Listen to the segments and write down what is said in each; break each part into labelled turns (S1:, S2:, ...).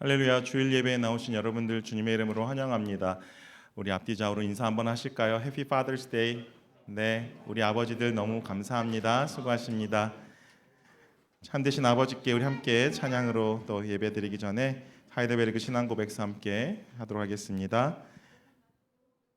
S1: 할렐루야. 주일 예배에 나오신 여러분들 주님의 이름으로 환영합니다. 우리 앞뒤 좌우로 인사 한번 하실까요? 해피 파더스 데이. 네, 우리 아버지들 너무 감사합니다. 수고하십니다. 참되신 아버지께 우리 함께 찬양으로 또 예배드리기 전에 하이델베르그 신앙 고백서 함께 하도록 하겠습니다.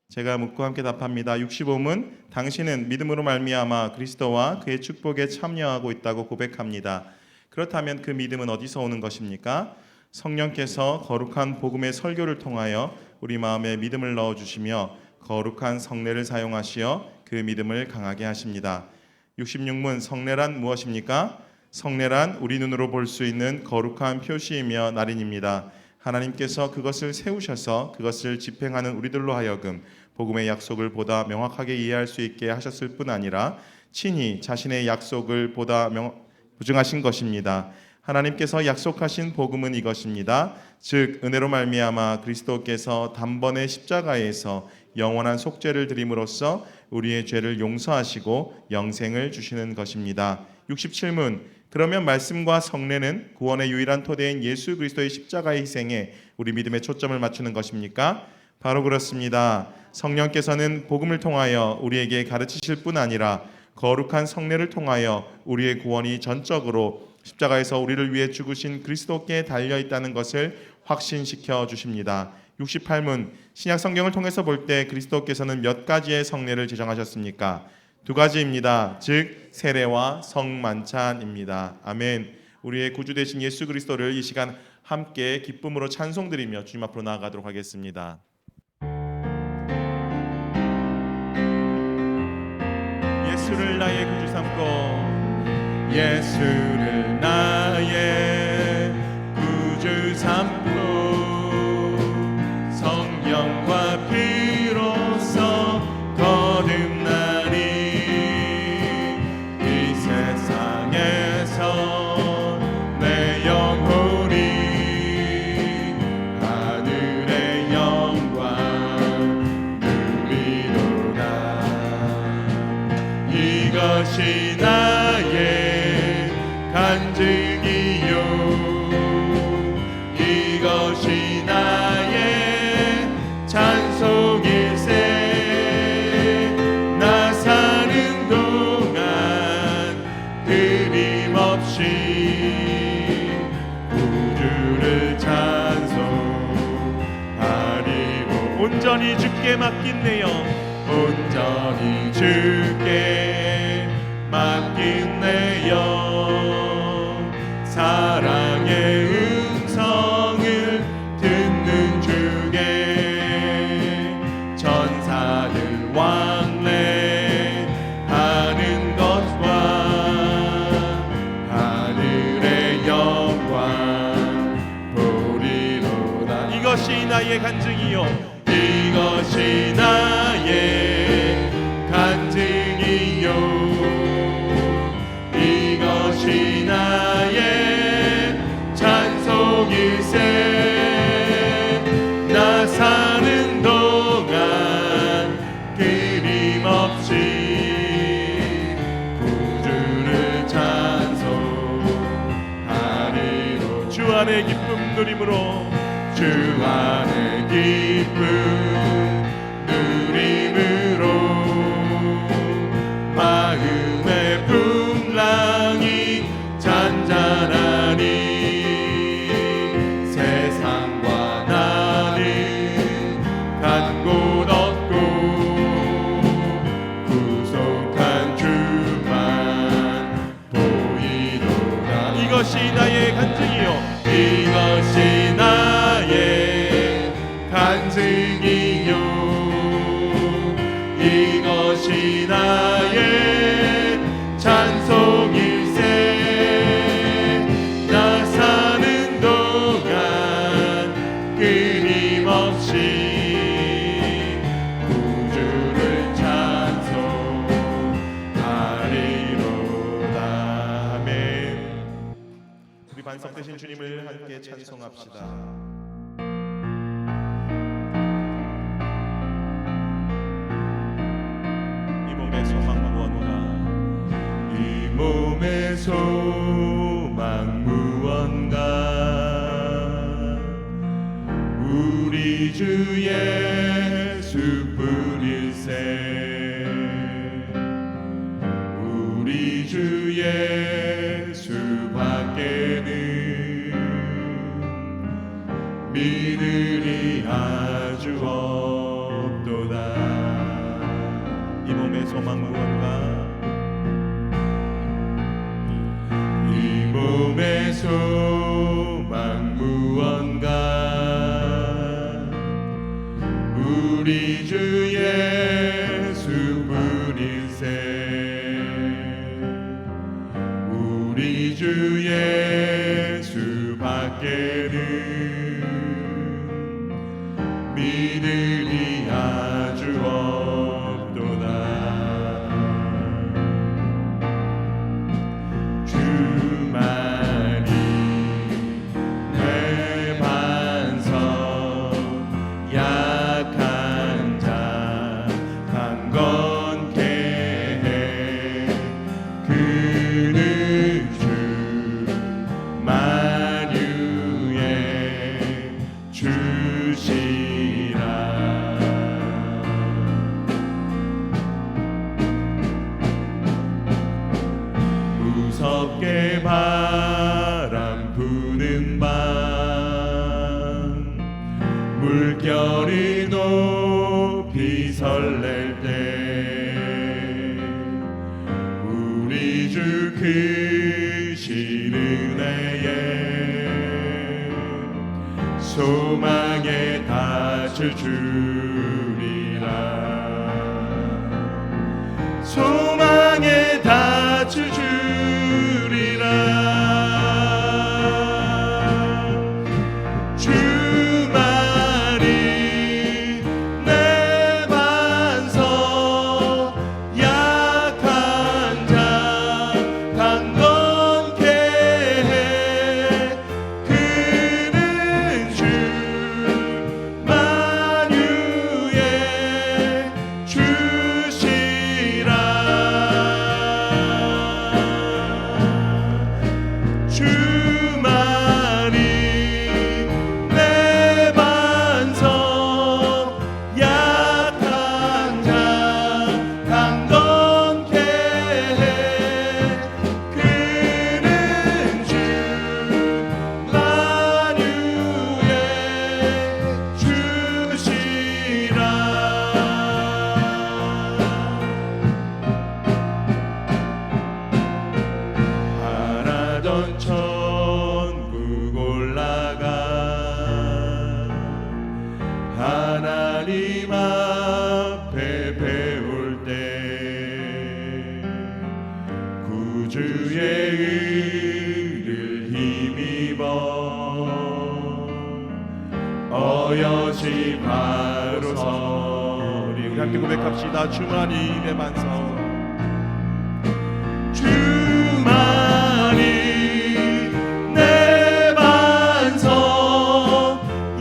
S1: 제가 묻고 함께 답합니다. 65문, 당신은 믿음으로 말미암아 그리스도와 그의 축복에 참여하고 있다고 고백합니다. 그렇다면 그 믿음은 어디서 오는 것입니까? 성령께서 거룩한 복음의 설교를 통하여 우리 마음에 믿음을 넣어주시며 거룩한 성례를 사용하시어 그 믿음을 강하게 하십니다. 66문, 성례란 무엇입니까? 성례란 우리 눈으로 볼 수 있는 거룩한 표시이며 날인입니다. 하나님께서 그것을 세우셔서 그것을 집행하는 우리들로 하여금 복음의 약속을 보다 명확하게 이해할 수 있게 하셨을 뿐 아니라 친히 자신의 약속을 보다 보증하신 것입니다. 하나님께서 약속하신 복음은 이것입니다. 즉 은혜로 말미암아 그리스도께서 단번에 십자가에서 영원한 속죄를 드림으로써 우리의 죄를 용서하시고 영생을 주시는 것입니다. 67문, 그러면 말씀과 성례는 구원의 유일한 토대인 예수 그리스도의 십자가의 희생에 우리 믿음의 초점을 맞추는 것입니까? 바로 그렇습니다. 성령께서는 복음을 통하여 우리에게 가르치실 뿐 아니라 거룩한 성례를 통하여 우리의 구원이 전적으로 십자가에서 우리를 위해 죽으신 그리스도께 달려있다는 것을 확신시켜 주십니다. 68문, 신약 성경을 통해서 볼 때 그리스도께서는 몇 가지의 성례를 제정하셨습니까? 2가지입니다. 즉 세례와 성만찬입니다. 아멘. 우리의 구주 되신 예수 그리스도를 이 시간 함께 기쁨으로 찬송드리며 주님 앞으로 나아가도록 하겠습니다. 예수를 나의 구주 삼고 예수를 나의 구주 삼고 성령과 피로써 거듭나니 이 세상에서 내 영혼이 하늘의 영광 누리도다. 이것이 나의 간증이요 이것이 나의 찬송일세. 나 사는 동안 끊임없이 구주를 찬송하리로. 온전히 주께 맡긴 내 영, 온전히 주께 맡긴 내 영, 사랑의 음성을 듣는 주께 전사를 왕래하는 것과 하늘의 영광 보리로다. 이것이 나의 간증이요 이것이 나의 간증이요 이것이 나의 찬송일세. 나 사는 동안 끊임없이 구주를 찬송하리로. 주 안의 기쁨 누림으로 주 안의 기쁨 누림으로 마음의 풍랑이 잔잔하니 세상과 나는 간 곳 없고 구속한 주만 보이도다. 이것이 나의 간증이요 이것이 나의 간증이요 이것이 나의 찬송일세. 나 사는 동안 끊임없이 구주를 찬송하리로다. 아멘. 우리 반석되신 주님을 함께 찬송합시다.
S2: 몸의 소망 무언가 주 예수뿐일세 우리 주 예수밖에는 믿으리 아주 없도다.
S1: 이 몸의 소망 무언가
S2: 이 몸의 소망 무언가 우리 주 예수뿐일세 우리 주 예수밖에는 믿으리 아주 없도다. 주만이 내 반석 약한 자 강건케 해 그는 주 만유의 주시라. 무섭게 바람 부는 밤 물결이 높이 설렐 때 우리 주 크신 은혜에 소망에 닿을 주리라. 소망에 닿을 주리라. 주만이 내 반석 약한 자 강건케 해 그는 주 만유의 주시라. 주만이 내 반석 약한 자 강건케 해 그는 주 만유의 주시라. 바라던 천국 올라가 하나님 앞에 배울 때 구주의 의를 힘입어 어여시 바로 서리.
S1: 우리 함께 고백합시다. 주만이 내 반석
S2: 주만이 내 반석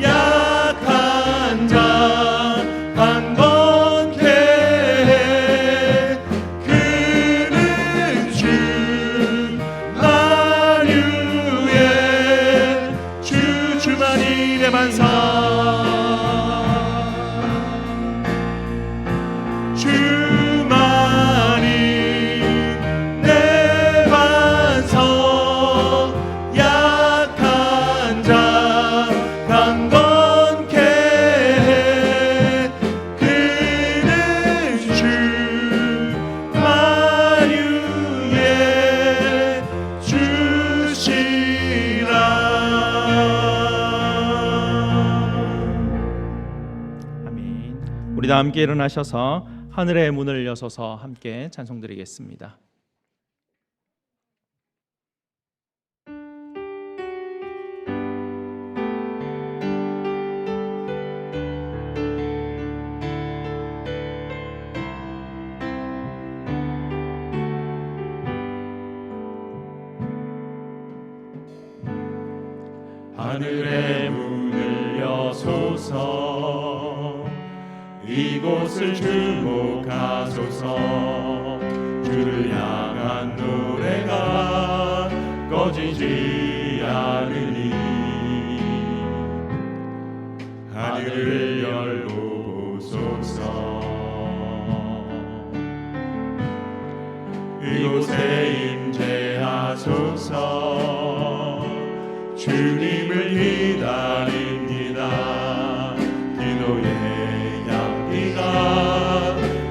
S2: 약한 자 강건케 해 그는 주 만유의 주만이 내 반석 주만이 내 반석 약한 자 강건케 해 그는 주 만유의 주시라.
S1: 아멘. 우리 다 함께 일어나셔서 하늘의 문을 여서서 함께 찬송드리겠습니다.
S2: 하늘의 문을 여소서 이곳을 주목하소서. 주를 향한 노래가 꺼지지 않으니 하늘을 이곳에 임재하소서. 주님을 기다립니다. 기도의 향기가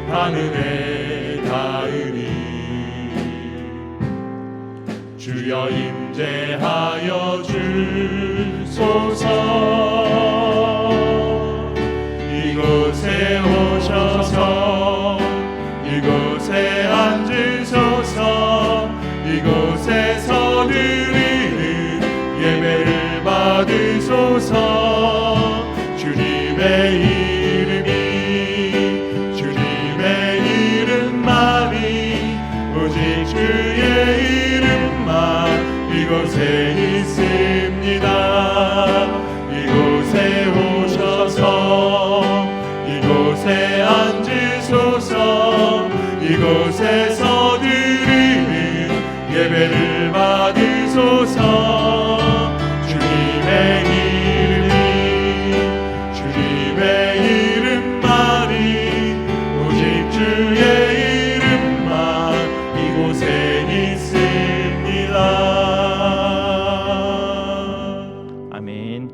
S2: 하늘에 닿으니 주여 임재하여 주소서. 이곳에 오셔서 이곳에 앉으소서. 이곳에서 드리는 예배를 받으소서. 주님의 이름만이 오직 주의 이름만 이곳에 있습니다. 이곳에 오셔서 이곳에 앉으소서. 이곳에서 드리는 예배를 받으소서. 주님의 이름만이 오직 주의 이름만 이곳에 있습니다.
S3: 아멘.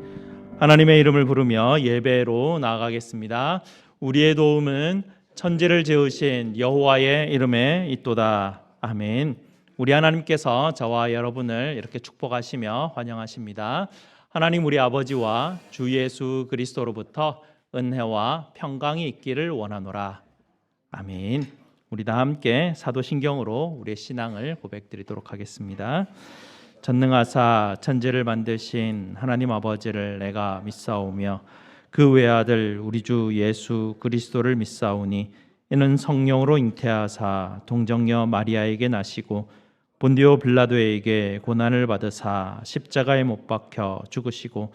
S3: 하나님의 이름을 부르며 예배로 나아가겠습니다. 우리의 도움은 천지를 지으신 여호와의 이름에 있도다. 아멘. 우리 하나님께서 저와 여러분을 이렇게 축복하시며 환영하십니다. 하나님 우리 아버지와 주 예수 그리스도로부터 은혜와 평강이 있기를 원하노라. 아멘. 우리 다 함께 사도신경으로 우리의 신앙을 고백드리도록 하겠습니다. 전능하사 천지를 만드신 하나님 아버지를 내가 믿사오며 그 외아들 우리 주 예수 그리스도를 믿사오니 이는 성령으로 잉태하사 동정녀 마리아에게 나시고 본디오 빌라도에게 고난을 받으사 십자가에 못 박혀 죽으시고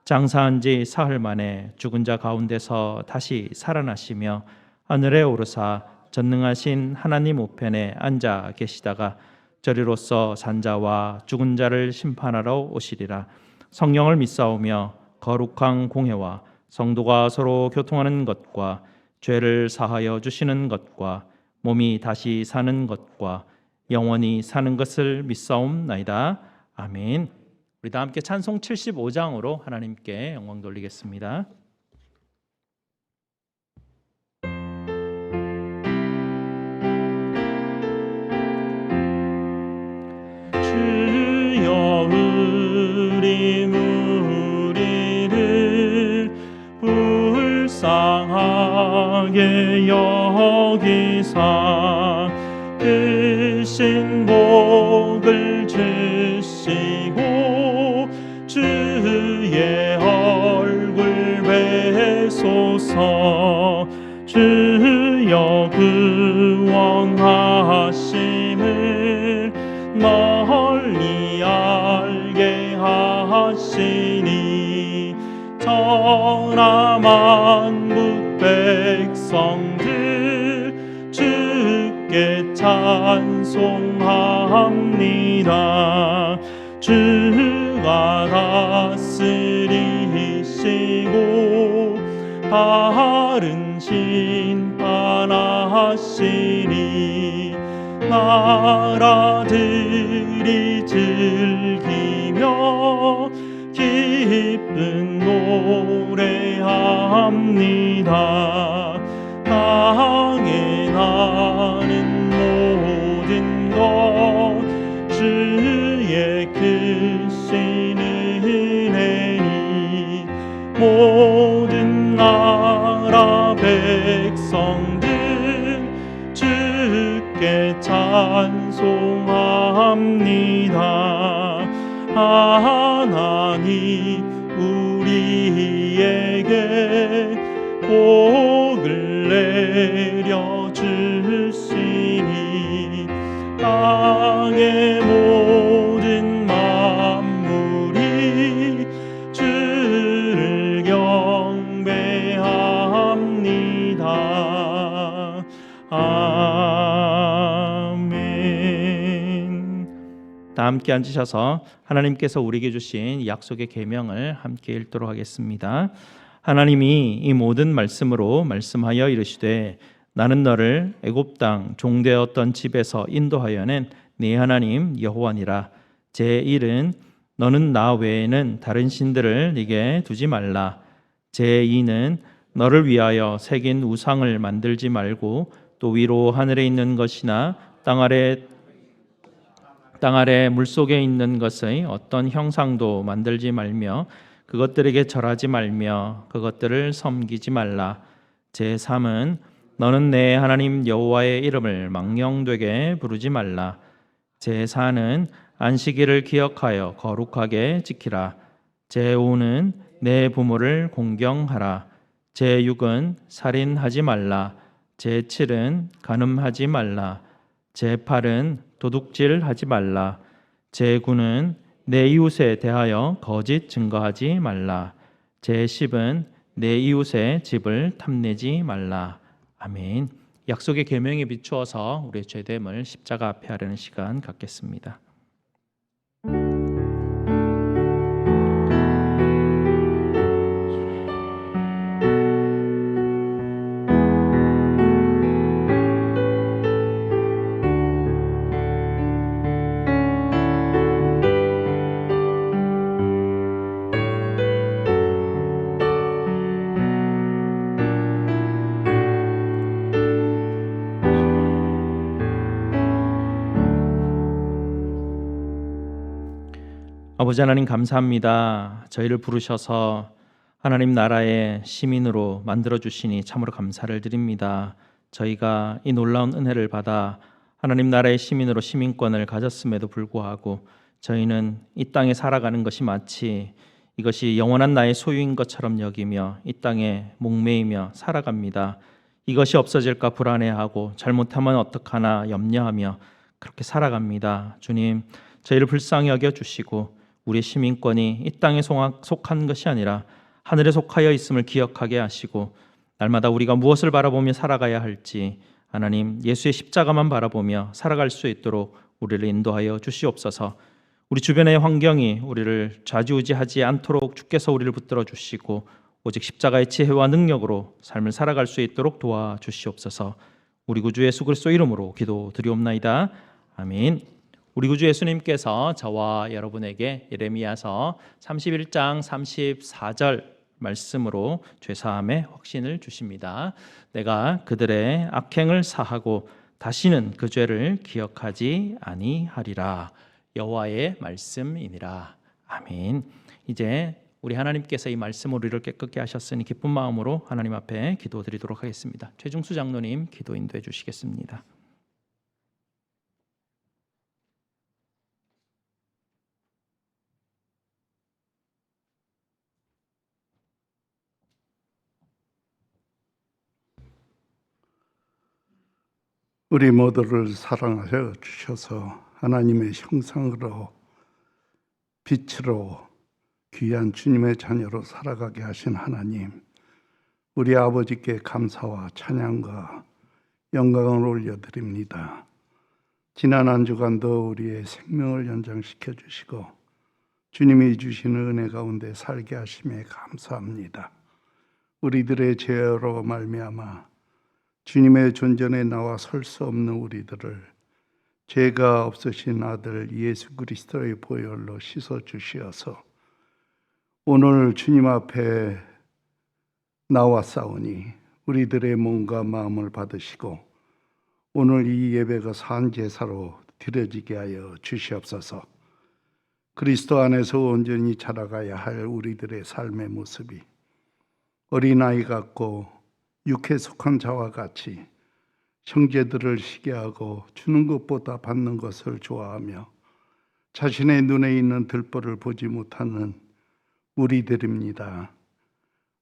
S3: 장사한 지 사흘 만에 죽은 자 가운데서 다시 살아나시며 하늘에 오르사 전능하신 하나님 우편에 앉아 계시다가 저리로서 산자와 죽은 자를 심판하러 오시리라. 성령을 믿사오며 거룩한 공회와 성도가 서로 교통하는 것과 죄를 사하여 주시는 것과 몸이 다시 사는 것과 영원히 사는 것을 믿사옵나이다. 아멘. 우리 다 함께 찬송 75장으로 하나님께 영광 돌리겠습니다. 주여 우리 무리를 불쌍하게 여기사 크신 복을 주시고 주의 얼굴 뵈소서. 주여 구원하심을 널리 알게 하시니 천하 만국 백성들 주께 찬송합니다. 주가 다스리시고 바른 심판하시니 나라들이 즐기며 기쁜 노래합니다. 땅에 나는 모든 것 주의 크신 은혜니 모든 나라 백성들 주께 찬송합니다. 하나님 우리에게 복을 내려 주시니 땅의 모든 만물이 주를 경배합니다. 아멘. 다 함께 앉으셔서 하나님께서 우리에게 주신 약속의 계명을 함께 읽도록 하겠습니다. 하나님이 이 모든 말씀으로 말씀하여 이르시되 나는 너를 애굽 땅 종되었던 집에서 인도하여낸 네 하나님 여호와니라. 제1은 너는 나 외에는 다른 신들을 네게 두지 말라. 제2는 너를 위하여 새긴 우상을 만들지 말고 또 위로 하늘에 있는 것이나 땅 아래 물속에 있는 것의 어떤 형상도 만들지 말며 그것들에게 절하지 말며 그것들을 섬기지 말라. 제3은 너는 내 하나님 여호와의 이름을 망령되게 부르지 말라. 제4는 안식일을 기억하여 거룩하게 지키라. 제5는 내 부모를 공경하라. 제6은 살인하지 말라. 제7은 간음하지 말라. 제8은 도둑질하지 말라. 제9는 내 이웃에 대하여 거짓 증거하지 말라. 제10은 내 이웃의 집을 탐내지 말라. 아멘. 약속의 계명에 비추어서 우리의 죄됨을 십자가 앞에 하려는 시간 갖겠습니다. 아버지 하나님 감사합니다. 저희를 부르셔서 하나님 나라의 시민으로 만들어 주시니 참으로 감사를 드립니다. 저희가 이 놀라운 은혜를 받아 하나님 나라의 시민으로 시민권을 가졌음에도 불구하고 저희는 이 땅에 살아가는 것이 마치 이것이 영원한 나의 소유인 것처럼 여기며 이 땅에 목매이며 살아갑니다. 이것이 없어질까 불안해하고 잘못하면 어떡하나 염려하며 그렇게 살아갑니다. 주님, 저희를 불쌍히 여겨주시고 우리의 시민권이 이 땅에 속한 것이 아니라 하늘에 속하여 있음을 기억하게 하시고 날마다 우리가 무엇을 바라보며 살아가야 할지 하나님 예수의 십자가만 바라보며 살아갈 수 있도록 우리를 인도하여 주시옵소서. 우리 주변의 환경이 우리를 좌지우지하지 않도록 주께서 우리를 붙들어 주시고 오직 십자가의 지혜와 능력으로 삶을 살아갈 수 있도록 도와주시옵소서. 우리 구주 예수 그리스도 이름으로 기도드리옵나이다. 아멘. 우리 구주 예수님께서 저와 여러분에게 예레미야서 31장 34절 말씀으로 죄사함의 확신을 주십니다. 내가 그들의 악행을 사하고 다시는 그 죄를 기억하지 아니하리라. 여호와의 말씀이니라. 아멘. 이제 우리 하나님께서 이 말씀으로 우리를 깨끗게 하셨으니 기쁜 마음으로 하나님 앞에 기도드리도록 하겠습니다. 최중수 장로님 기도 인도해 주시겠습니다.
S4: 우리 모두를 사랑하여 주셔서 하나님의 형상으로 빛으로 귀한 주님의 자녀로 살아가게 하신 하나님, 우리 아버지께 감사와 찬양과 영광을 올려드립니다. 지난 한 주간도 우리의 생명을 연장시켜 주시고 주님이 주시는 은혜 가운데 살게 하심에 감사합니다. 우리들의 죄로 말미암아 주님의 존전에 나와 설 수 없는 우리들을 죄가 없으신 아들 예수 그리스도의 보혈로 씻어 주시어서 오늘 주님 앞에 나왔사오니 우리들의 몸과 마음을 받으시고 오늘 이 예배가 산 제사로 드려지게 하여 주시옵소서. 그리스도 안에서 온전히 자라가야 할 우리들의 삶의 모습이 어린아이 같고 육에 속한 자와 같이 형제들을 시기하고 주는 것보다 받는 것을 좋아하며 자신의 눈에 있는 들보를 보지 못하는 우리들입니다.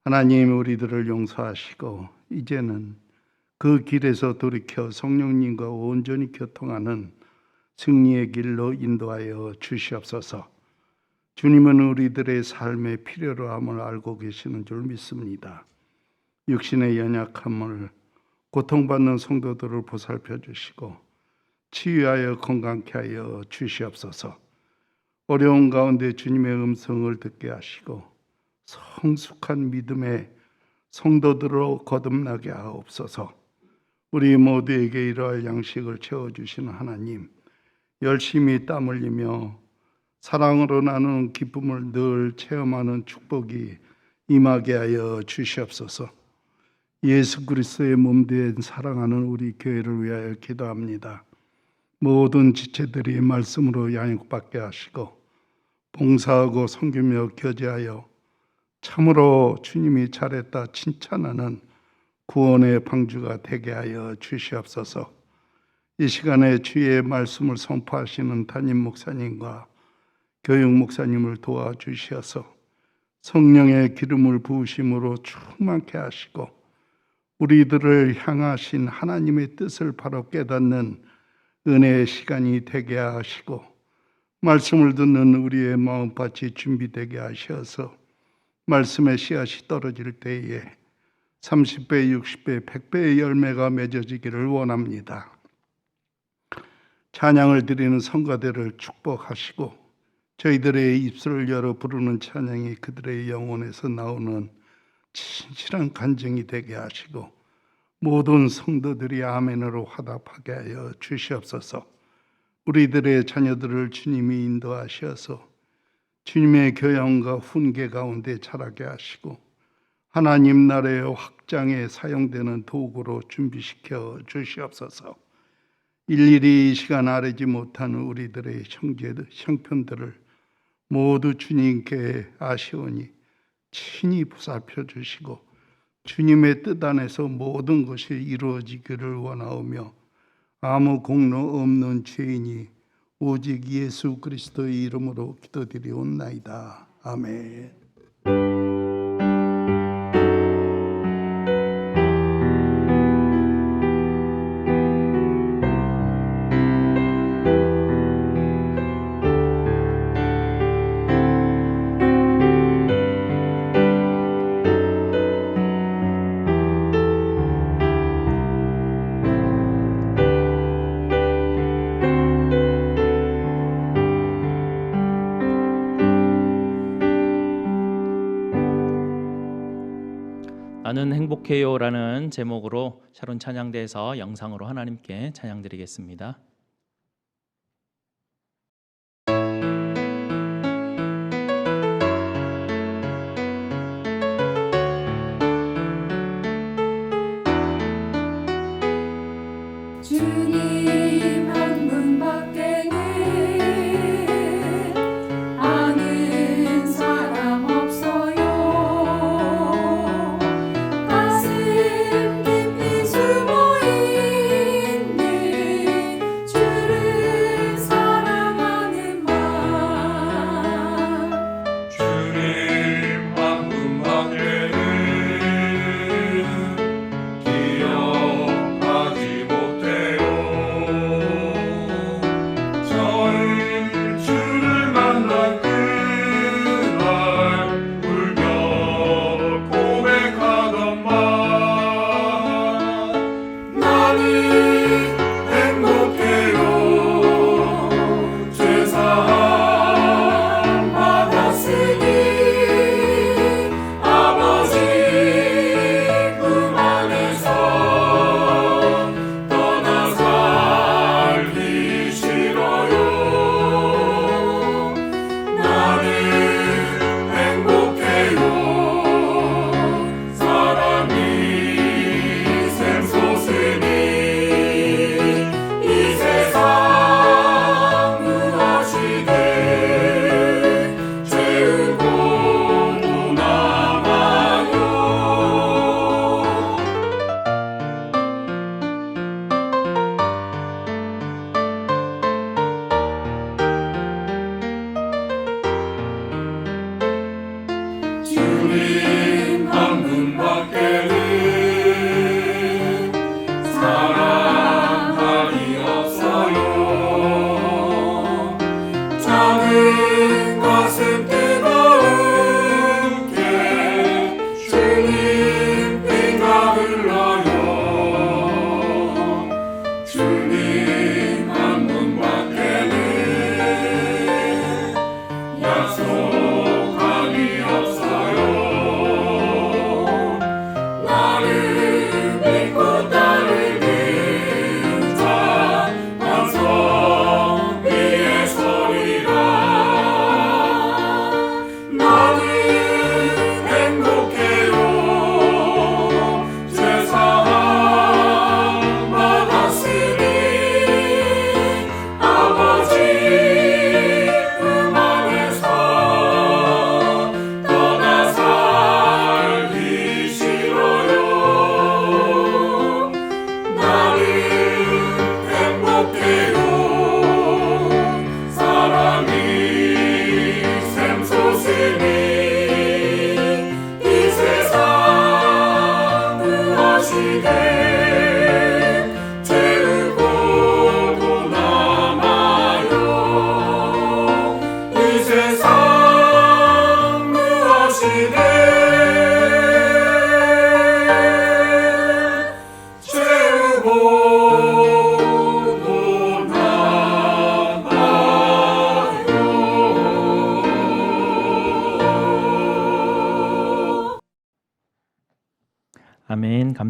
S4: 하나님, 우리들을 용서하시고 이제는 그 길에서 돌이켜 성령님과 온전히 교통하는 승리의 길로 인도하여 주시옵소서. 주님은 우리들의 삶의 필요로 함을 알고 계시는 줄 믿습니다. 육신의 연약함을 고통받는 성도들을 보살펴 주시고 치유하여 건강케 하여 주시옵소서. 어려운 가운데 주님의 음성을 듣게 하시고 성숙한 믿음의 성도들로 거듭나게 하옵소서. 우리 모두에게 이러할 양식을 채워주시는 하나님, 열심히 땀 흘리며 사랑으로 나누는 기쁨을 늘 체험하는 축복이 임하게 하여 주시옵소서. 예수 그리스도의 몸된 사랑하는 우리 교회를 위하여 기도합니다. 모든 지체들이 말씀으로 양육받게 하시고 봉사하고 섬기며 교제하여 참으로 주님이 잘했다 칭찬하는 구원의 방주가 되게 하여 주시옵소서. 이 시간에 주의 말씀을 선포하시는 담임 목사님과 교육 목사님을 도와주시어서 성령의 기름을 부으심으로 충만케 하시고 우리들을 향하신 하나님의 뜻을 바로 깨닫는 은혜의 시간이 되게 하시고 말씀을 듣는 우리의 마음밭이 준비되게 하셔서 말씀의 씨앗이 떨어질 때에 30배, 60배, 100배의 열매가 맺어지기를 원합니다. 찬양을 드리는 성가대를 축복하시고 저희들의 입술을 열어 부르는 찬양이 그들의 영혼에서 나오는 진실한 간증이 되게 하시고 모든 성도들이 아멘으로 화답하게 하여 주시옵소서. 우리들의 자녀들을 주님이 인도하셔서 주님의 교양과 훈계 가운데 자라게 하시고 하나님 나라의 확장에 사용되는 도구로 준비시켜 주시옵소서. 일일이 이 시간 아뢰지 못하는 우리들의 형제들, 형편들을 모두 주님께 아시오니 친히 보살펴 주시고 주님의 뜻 안에서 모든 것이 이루어지기를 원하오며 아무 공로 없는 죄인이 오직 예수 그리스도의 이름으로 기도드리옵나이다. 아멘.
S3: 나는 행복해요라는 제목으로 샤론 찬양대에서 영상으로 하나님께 찬양드리겠습니다.
S5: 주님 한문 밖에는 아는 사람 없어요. 가슴 깊이 숨어있는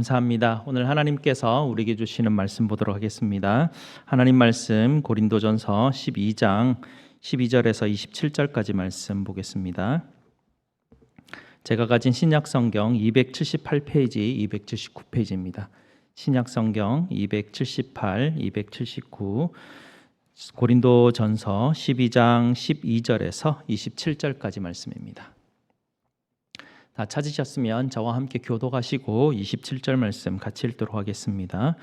S3: 감사합니다. 오늘 하나님께서 우리에게 주시는 말씀 보도록 하겠습니다. 하나님 말씀 고린도전서 12장 12절에서 27절까지 말씀 보겠습니다. 제가 가진 신약성경 278페이지, 279페이지입니다. 신약성경 278, 279 고린도전서 12장 12절에서 27절까지 말씀입니다. 다 찾으셨으면 저와 함께 교독하시고 27절 말씀 같이 읽도록 하겠습니다.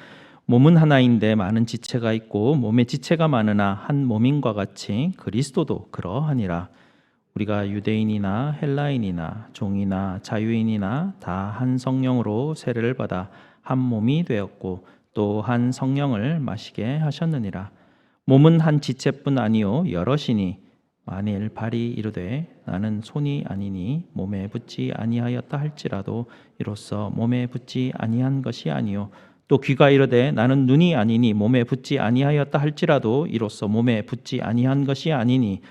S3: 몸은 하나인데 많은 지체가 있고 몸에 지체가 많으나 한 몸인과 같이 그리스도도 그러하니라. 우리가 유대인이나 헬라인이나 종이나 자유인이나 다 한 성령으로 세례를 받아 한 몸이 되었고 또 한 성령을 마시게 하셨느니라. 몸은 한 지체뿐 아니요 여럿이니 만일 발이 이르되 나는 손이 아니니 몸에 붙지 아니하였다 할지라도 이로써 몸에 붙지 아니한 것이 아니요 또 귀가 이르되 나는 눈이 아니니 몸에 붙지 아니하였다 할지라도 이로써 몸에 붙지 아니한 것이 아니니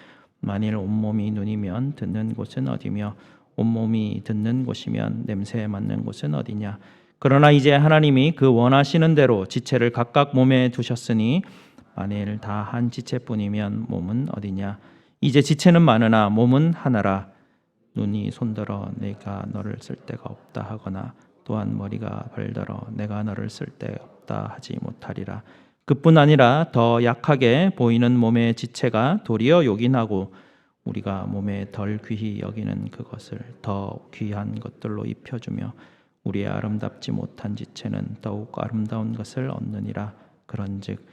S3: 만일 온몸이 눈이면 듣는 곳은 어디며 온몸이 듣는 곳이면 냄새에 맡는 곳은 어디냐. 그러나 이제 하나님이 그 원하시는 대로 지체를 각각 몸에 두셨으니 만일 다 한 지체뿐이면 몸은 어디냐. 이제 지체는 많으나 몸은 하나라. 눈이 손들어 내가 너를 쓸 데가 없다 하거나 또한 머리가 발들어 내가 너를 쓸 데 없다 하지 못하리라. 그뿐 아니라 더 약하게 보이는 몸의 지체가 도리어 요긴하고 우리가 몸에 덜 귀히 여기는 그것을 더 귀한 것들로 입혀주며 우리의 아름답지 못한 지체는 더욱 아름다운 것을 얻느니라. 그런즉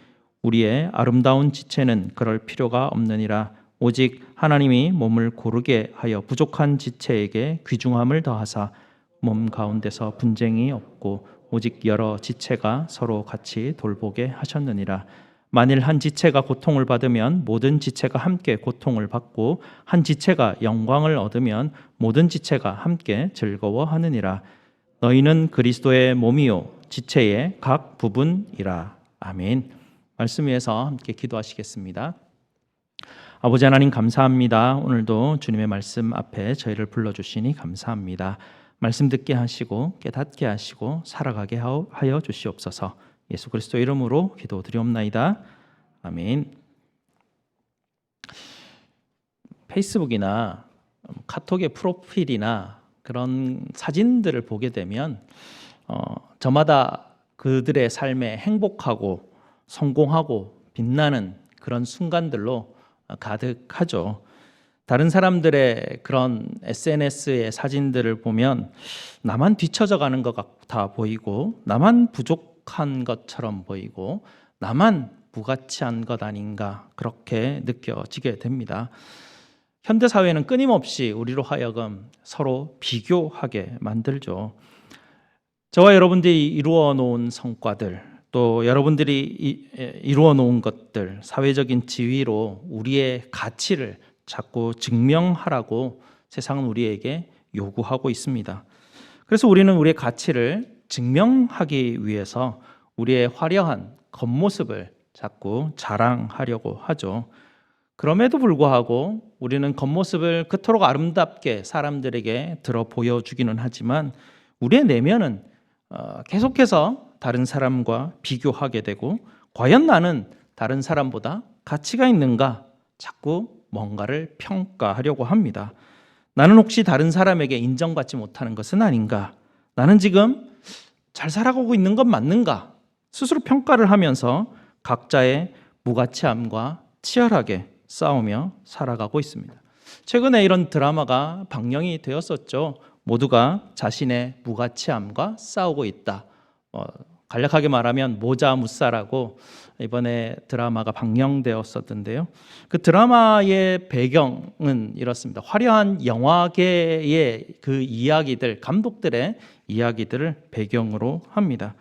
S3: 우리의 아름다운 지체는 그럴 필요가 없느니라. 오직 하나님이 몸을 고르게 하여 부족한 지체에게 귀중함을 더하사 몸 가운데서 분쟁이 없고 오직 여러 지체가 서로 같이 돌보게 하셨느니라. 만일 한 지체가 고통을 받으면 모든 지체가 함께 고통을 받고 한 지체가 영광을 얻으면 모든 지체가 함께 즐거워하느니라. 너희는 그리스도의 몸이요 지체의 각 부분이라. 아멘. 말씀 위에서 함께 기도하시겠습니다. 아버지 하나님 감사합니다. 오늘도 주님의 말씀 앞에 저희를 불러주시니 감사합니다. 말씀 듣게 하시고 깨닫게 하시고 살아가게 하여 주시옵소서. 예수 그리스도 이름으로 기도드리옵나이다. 아멘. 페이스북이나 카톡의 프로필이나 그런 사진들을 보게 되면 저마다 그들의 삶에 행복하고 성공하고 빛나는 그런 순간들로 가득하죠. 다른 사람들의 그런 SNS의 사진들을 보면 나만 뒤처져 가는 것 같아 보이고 나만 부족한 것처럼 보이고 나만 무가치한 것 아닌가 그렇게 느껴지게 됩니다. 현대사회는 끊임없이 우리로 하여금 서로 비교하게 만들죠. 저와 여러분들이 이루어 놓은 성과들 또 여러분들이 이루어 놓은 것들 사회적인 지위로 우리의 가치를 자꾸 증명하라고 세상은 우리에게 요구하고 있습니다. 그래서 우리는 우리의 가치를 증명하기 위해서 우리의 화려한 겉모습을 자꾸 자랑하려고 하죠. 그럼에도 불구하고 우리는 겉모습을 그토록 아름답게 사람들에게 들어 보여주기는 하지만 우리의 내면은 계속해서 다른 사람과 비교하게 되고 과연 나는 다른 사람보다 가치가 있는가 자꾸 뭔가를 평가하려고 합니다. 나는 혹시 다른 사람에게 인정받지 못하는 것은 아닌가? 나는 지금 잘 살아가고 있는 건 맞는가? 스스로 평가를 하면서 각자의 무가치함과 치열하게 싸우며 살아가고 있습니다. 최근에 이런 드라마가 방영이 되었었죠. 모두가 자신의 무가치함과 싸우고 있다. 간략하게 말하면 모자무사라고 이번에 드라마가 방영되었었던데요. 그 드라마의 배경은 이렇습니다. 화려한 영화계의 그 이야기들, 감독들의 이야기들을 배경으로 합니다.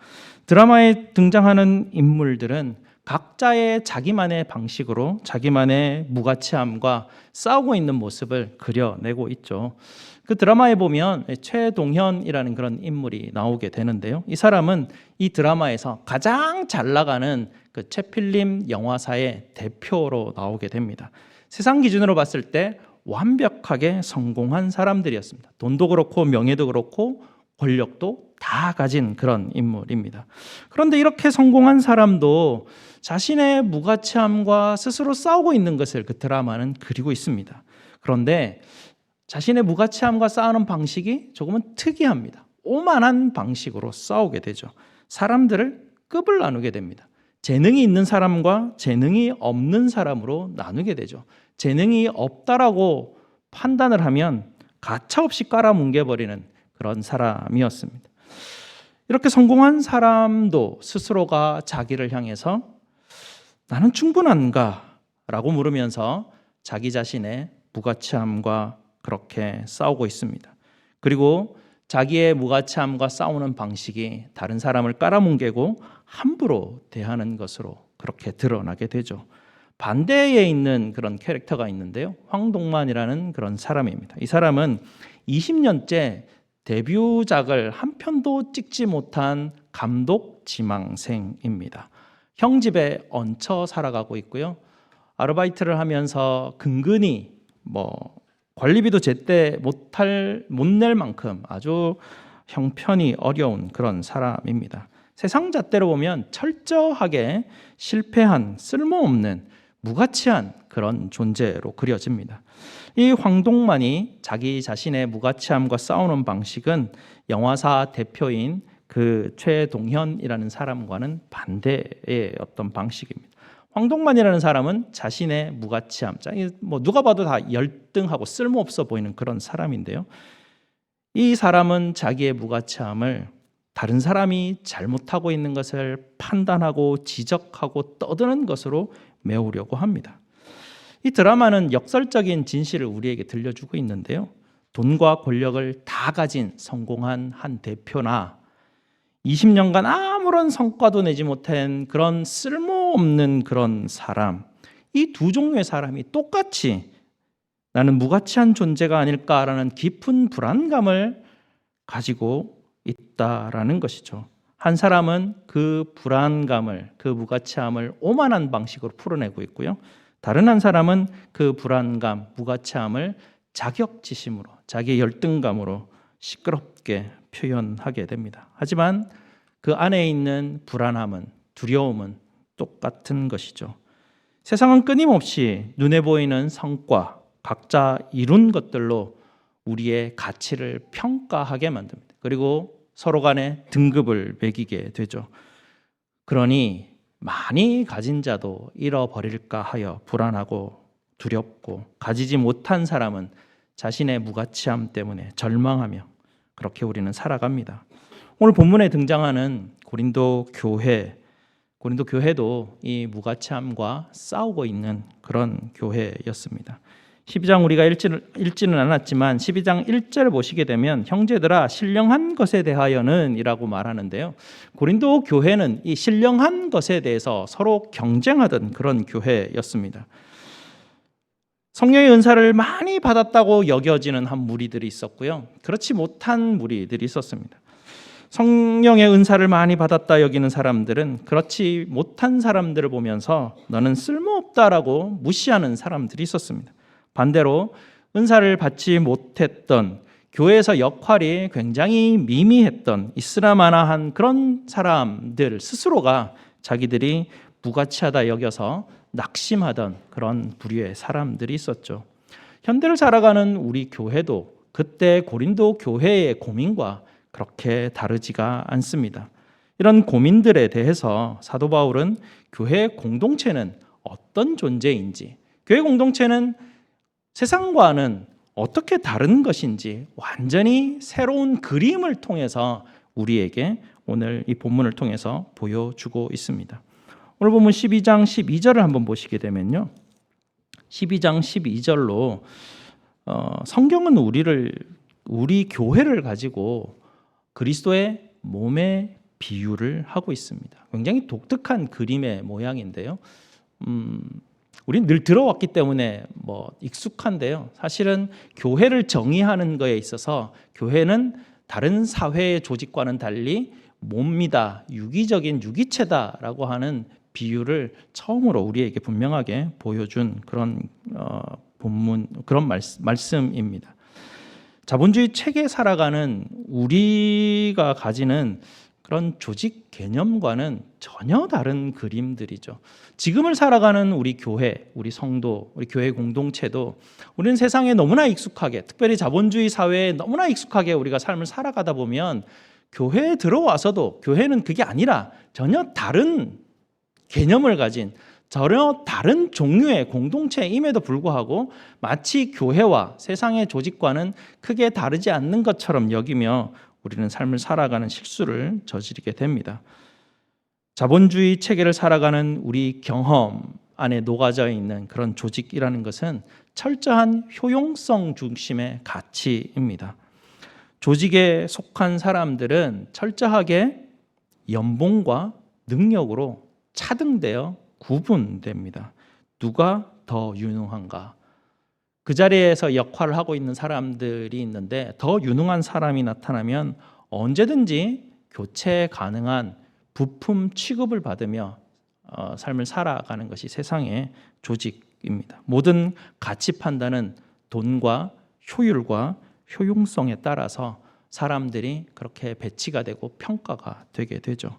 S3: 드라마에 등장하는 인물들은 각자의 자기만의 방식으로 자기만의 무가치함과 싸우고 있는 모습을 그려내고 있죠. 그 드라마에 보면 최동현이라는 그런 인물이 나오게 되는데요. 이 사람은 이 드라마에서 가장 잘 나가는 그 채필름 영화사의 대표로 나오게 됩니다. 세상 기준으로 봤을 때 완벽하게 성공한 사람들이었습니다. 돈도 그렇고 명예도 그렇고 권력도 다 가진 그런 인물입니다. 그런데 이렇게 성공한 사람도 자신의 무가치함과 스스로 싸우고 있는 것을 그 드라마는 그리고 있습니다. 그런데 자신의 무가치함과 싸우는 방식이 조금은 특이합니다. 오만한 방식으로 싸우게 되죠. 사람들을 급을 나누게 됩니다. 재능이 있는 사람과 재능이 없는 사람으로 나누게 되죠. 재능이 없다라고 판단을 하면 가차없이 깔아뭉개버리는 그런 사람이었습니다. 이렇게 성공한 사람도 스스로가 자기를 향해서 나는 충분한가? 라고 물으면서 자기 자신의 무가치함과 그렇게 싸우고 있습니다. 그리고 자기의 무가치함과 싸우는 방식이 다른 사람을 깔아뭉개고 함부로 대하는 것으로 그렇게 드러나게 되죠. 반대에 있는 그런 캐릭터가 있는데요. 황동만이라는 그런 사람입니다. 이 사람은 20년째 데뷔작을 한 편도 찍지 못한 감독 지망생입니다. 형 집에 얹혀 살아가고 있고요. 아르바이트를 하면서 근근히 관리비도 제때 못 낼 만큼 아주 형편이 어려운 그런 사람입니다. 세상 잣대로 보면 철저하게 실패한 쓸모없는 무가치한 그런 존재로 그려집니다. 이 황동만이 자기 자신의 무가치함과 싸우는 방식은 영화사 대표인 그 최동현이라는 사람과는 반대의 어떤 방식입니다. 황동만이라는 사람은 자신의 무가치함, 누가 봐도 다 열등하고 쓸모없어 보이는 그런 사람인데요. 이 사람은 자기의 무가치함을 다른 사람이 잘못하고 있는 것을 판단하고 지적하고 떠드는 것으로 메우려고 합니다. 이 드라마는 역설적인 진실을 우리에게 들려주고 있는데요. 돈과 권력을 다 가진 성공한 한 대표나 20년간 아무런 성과도 내지 못한 그런 쓸모없는 그런 사람, 이 두 종류의 사람이 똑같이 나는 무가치한 존재가 아닐까라는 깊은 불안감을 가지고 있다라는 것이죠. 한 사람은 그 불안감을, 그 무가치함을 오만한 방식으로 풀어내고 있고요. 다른 한 사람은 그 불안감, 무가치함을 자격지심으로, 자기의 열등감으로 시끄럽게 표현하게 됩니다. 하지만 그 안에 있는 불안함은, 두려움은 똑같은 것이죠. 세상은 끊임없이 눈에 보이는 성과, 각자 이룬 것들로 우리의 가치를 평가하게 만듭니다. 그리고 서로 간에 등급을 매기게 되죠. 그러니 많이 가진 자도 잃어버릴까 하여 불안하고 두렵고, 가지지 못한 사람은 자신의 무가치함 때문에 절망하며 그렇게 우리는 살아갑니다. 오늘 본문에 등장하는 고린도 교회도 이 무가치함과 싸우고 있는 그런 교회였습니다. 12장 우리가 읽지는 않았지만 12장 1절 보시게 되면 형제들아 신령한 것에 대하여는 이라고 말하는데요. 고린도 교회는 이 신령한 것에 대해서 서로 경쟁하던 그런 교회였습니다. 성령의 은사를 많이 받았다고 여겨지는 한 무리들이 있었고요. 그렇지 못한 무리들이 있었습니다. 성령의 은사를 많이 받았다 여기는 사람들은 그렇지 못한 사람들을 보면서 너는 쓸모없다라고 무시하는 사람들이 있었습니다. 반대로 은사를 받지 못했던, 교회에서 역할이 굉장히 미미했던 이스라마나한 그런 사람들 스스로가 자기들이 무가치하다 여겨서 낙심하던 그런 부류의 사람들이 있었죠. 현대를 살아가는 우리 교회도 그때 고린도 교회의 고민과 그렇게 다르지가 않습니다. 이런 고민들에 대해서 사도 바울은 교회 공동체는 어떤 존재인지, 교회 공동체는 세상과는 어떻게 다른 것인지 완전히 새로운 그림을 통해서 우리에게 오늘 이 본문을 통해서 보여주고 있습니다. 오늘 본문 12장 12절을 한번 보시게 되면요. 12장 12절로 성경은 우리 교회를 가지고 그리스도의 몸의 비유를 하고 있습니다. 굉장히 독특한 그림의 모양인데요. 우리는 늘 들어왔기 때문에 익숙한데요. 사실은 교회를 정의하는 것에 있어서 교회는 다른 사회의 조직과는 달리 몸이다, 유기적인 유기체다라고 하는 비유를 처음으로 우리에게 분명하게 보여준 그런 본문, 그런 말씀입니다. 자본주의 체계에 살아가는 우리가 가지는 그런 조직 개념과는 전혀 다른 그림들이죠. 지금을 살아가는 우리 교회, 우리 성도, 우리 교회 공동체도 우리는 세상에 너무나 익숙하게, 특별히 자본주의 사회에 너무나 익숙하게 우리가 삶을 살아가다 보면 교회에 들어와서도 교회는 그게 아니라 전혀 다른 개념을 가진 전혀 다른 종류의 공동체임에도 불구하고 마치 교회와 세상의 조직과는 크게 다르지 않는 것처럼 여기며 우리는 삶을 살아가는 실수를 저지르게 됩니다. 자본주의 체계를 살아가는 우리 경험 안에 녹아져 있는 그런 조직이라는 것은 철저한 효용성 중심의 가치입니다. 조직에 속한 사람들은 철저하게 연봉과 능력으로 차등되어 구분됩니다. 누가 더 유능한가? 그 자리에서 역할을 하고 있는 사람들이 있는데 더 유능한 사람이 나타나면 언제든지 교체 가능한 부품 취급을 받으며 삶을 살아가는 것이 세상의 조직입니다. 모든 가치 판단은 돈과 효율과 효용성에 따라서 사람들이 그렇게 배치가 되고 평가가 되게 되죠.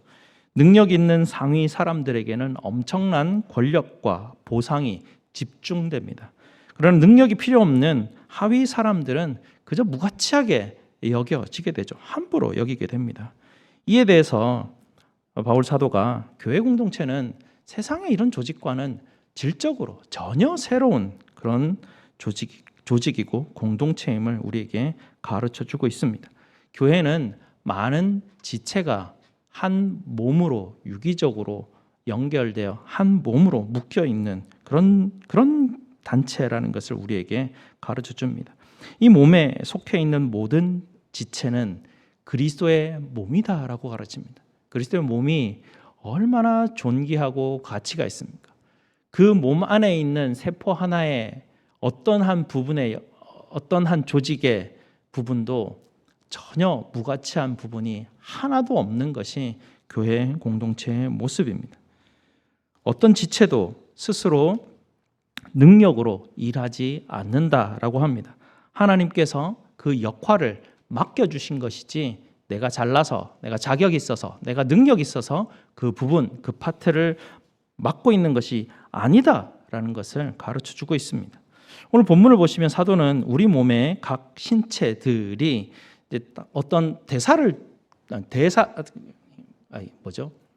S3: 능력 있는 상위 사람들에게는 엄청난 권력과 보상이 집중됩니다. 그러나 능력이 필요 없는 하위 사람들은 그저 무가치하게 여겨지게 되죠. 함부로 여기게 됩니다. 이에 대해서 바울 사도가 교회 공동체는 세상의 이런 조직과는 질적으로 전혀 새로운 그런 조직이고 공동체임을 우리에게 가르쳐주고 있습니다. 교회는 많은 지체가 한 몸으로 유기적으로 연결되어 한 몸으로 묶여 있는 그런 단체라는 것을 우리에게 가르쳐 줍니다. 이 몸에 속해 있는 모든 지체는 그리스도의 몸이다라고 가르칩니다. 그리스도의 몸이 얼마나 존귀하고 가치가 있습니까? 그 몸 안에 있는 세포 하나의 어떤 한 부분의 어떤 한 조직의 부분도 전혀 무가치한 부분이 하나도 없는 것이 교회 공동체의 모습입니다. 어떤 지체도 스스로 능력으로 일하지 않는다라고 합니다. 하나님께서 그 역할을 맡겨주신 것이지 내가 잘나서, 내가 자격이 있어서, 내가 능력이 있어서 그 부분, 그 파트를 맡고 있는 것이 아니다라는 것을 가르쳐주고 있습니다. 오늘 본문을 보시면 사도는 우리 몸의 각 신체들이 어떤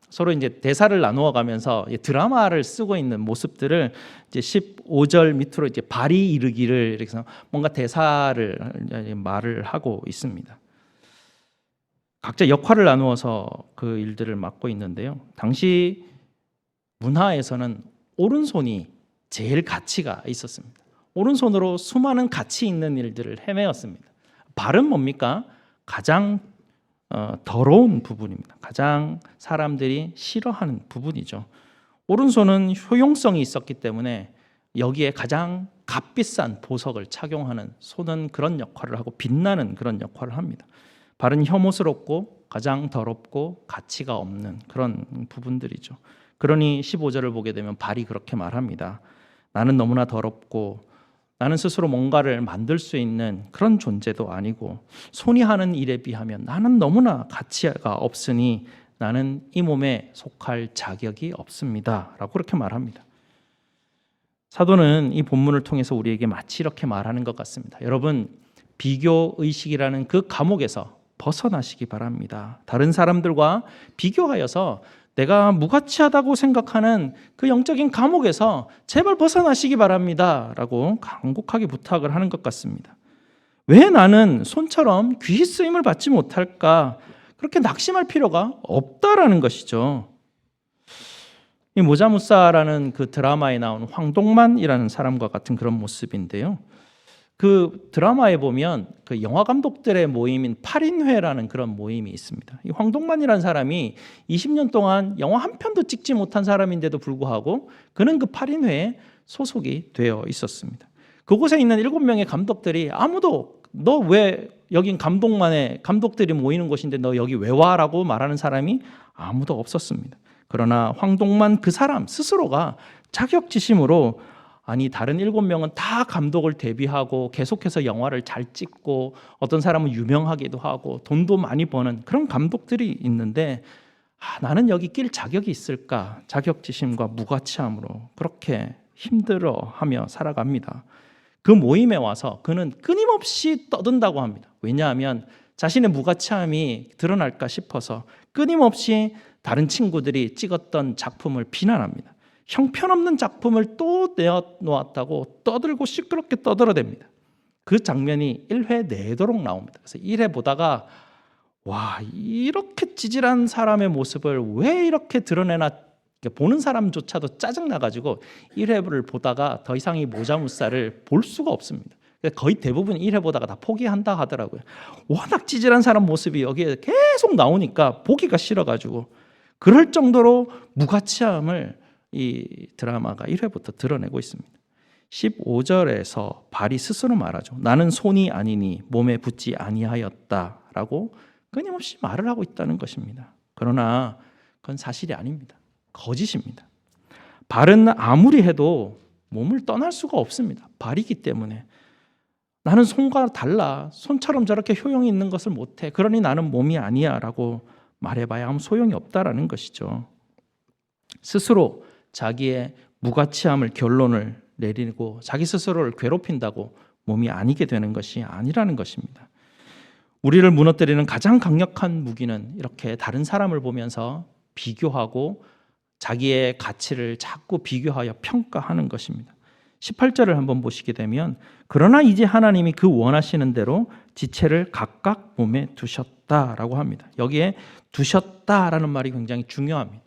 S3: 서로 이제 대사를 나누어 가면서 드라마를 쓰고 있는 모습들을 이제 15절 밑으로 이제 발이 이르기를 이렇게 해서 뭔가 대사를 말을 하고 있습니다. 각자 역할을 나누어서 그 일들을 맡고 있는데요. 당시 문화에서는 오른손이 제일 가치가 있었습니다. 오른손으로 수많은 가치 있는 일들을 해내었습니다. 발은 뭡니까? 가장 더러운 부분입니다. 가장 사람들이 싫어하는 부분이죠. 오른손은 효용성이 있었기 때문에 여기에 가장 값비싼 보석을 착용하는 손은 그런 역할을 하고 빛나는 그런 역할을 합니다. 발은 혐오스럽고 가장 더럽고 가치가 없는 그런 부분들이죠. 그러니 15절을 보게 되면 발이 그렇게 말합니다. 나는 너무나 더럽고 나는 스스로 뭔가를 만들 수 있는 그런 존재도 아니고 손이 하는 일에 비하면 나는 너무나 가치가 없으니 나는 이 몸에 속할 자격이 없습니다 라고 그렇게 말합니다. 사도는 이 본문을 통해서 우리에게 마치 이렇게 말하는 것 같습니다. 여러분, 비교의식이라는 그 감옥에서 벗어나시기 바랍니다. 다른 사람들과 비교하여서 내가 무가치하다고 생각하는 그 영적인 감옥에서 제발 벗어나시기 바랍니다 라고 간곡하게 부탁을 하는 것 같습니다. 왜 나는 손처럼 귀히 쓰임을 받지 못할까? 그렇게 낙심할 필요가 없다라는 것이죠. 이 모자무사라는 그 드라마에 나오는 황동만이라는 사람과 같은 그런 모습인데요. 그 드라마에 보면 그 영화 감독들의 모임인 8인회라는 그런 모임이 있습니다. 이 황동만이라는 사람이 20년 동안 영화 한 편도 찍지 못한 사람인데도 불구하고 그는 그 8인회에 소속이 되어 있었습니다. 그곳에 있는 7명의 감독들이 아무도 너 왜 여긴 감독들이 모이는 곳인데 너 여기 왜 와? 라고 말하는 사람이 아무도 없었습니다. 그러나 황동만 그 사람 스스로가 자격지심으로 아니 다른 7명은 다 감독을 데뷔하고 계속해서 영화를 잘 찍고 어떤 사람은 유명하기도 하고 돈도 많이 버는 그런 감독들이 있는데 나는 여기 낄 자격이 있을까? 자격지심과 무가치함으로 그렇게 힘들어하며 살아갑니다. 그 모임에 와서 그는 끊임없이 떠든다고 합니다. 왜냐하면 자신의 무가치함이 드러날까 싶어서 끊임없이 다른 친구들이 찍었던 작품을 비난합니다. 형편없는 작품을 또 내어놓았다고 떠들고 시끄럽게 떠들어댑니다. 그 장면이 1회 내도록 나옵니다. 그래서 1회 보다가 와, 이렇게 찌질한 사람의 모습을 왜 이렇게 드러내나 보는 사람조차도 짜증나가지고 1회를 보다가 더 이상 이 모자무사를 볼 수가 없습니다. 거의 대부분 1회 보다가 다 포기한다 하더라고요. 워낙 찌질한 사람 모습이 여기에 계속 나오니까 보기가 싫어가지고 그럴 정도로 무가치함을 이 드라마가 1회부터 드러내고 있습니다. 15절에서 발이 스스로 말하죠. 나는 손이 아니니 몸에 붙지 아니하였다라고 끊임없이 말을 하고 있다는 것입니다. 그러나 그건 사실이 아닙니다. 거짓입니다. 발은 아무리 해도 몸을 떠날 수가 없습니다. 발이기 때문에 나는 손과 달라. 손처럼 저렇게 효용이 있는 것을 못해. 그러니 나는 몸이 아니야 라고 말해봐야 아무 소용이 없다라는 것이죠. 스스로 자기의 무가치함을 결론을 내리고 자기 스스로를 괴롭힌다고 몸이 아니게 되는 것이 아니라는 것입니다. 우리를 무너뜨리는 가장 강력한 무기는 이렇게 다른 사람을 보면서 비교하고 자기의 가치를 자꾸 비교하여 평가하는 것입니다. 18절을 한번 보시게 되면 그러나 이제 하나님이 그 원하시는 대로 지체를 각각 몸에 두셨다라고 합니다. 여기에 두셨다라는 말이 굉장히 중요합니다.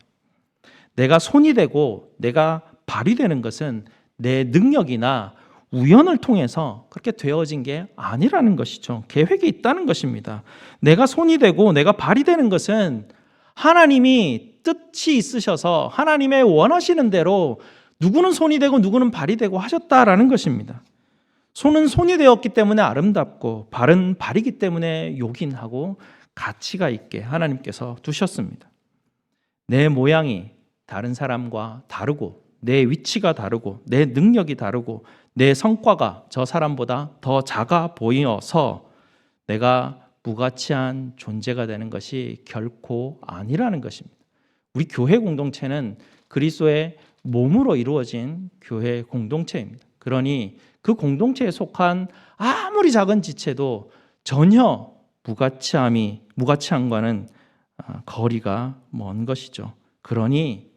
S3: 내가 손이 되고 내가 발이 되는 것은 내 능력이나 우연을 통해서 그렇게 되어진 게 아니라는 것이죠. 계획이 있다는 것입니다. 내가 손이 되고 내가 발이 되는 것은 하나님이 뜻이 있으셔서 하나님의 원하시는 대로 누구는 손이 되고 누구는 발이 되고 하셨다라는 것입니다. 손은 손이 되었기 때문에 아름답고 발은 발이기 때문에 요긴하고 가치가 있게 하나님께서 두셨습니다. 내 모양이 다른 사람과 다르고 내 위치가 다르고 내 능력이 다르고 내 성과가 저 사람보다 더 작아 보여서 내가 무가치한 존재가 되는 것이 결코 아니라는 것입니다. 우리 교회 공동체는 그리스도의 몸으로 이루어진 교회 공동체입니다. 그러니 그 공동체에 속한 아무리 작은 지체도 전혀 무가치함과는 거리가 먼 것이죠. 그러니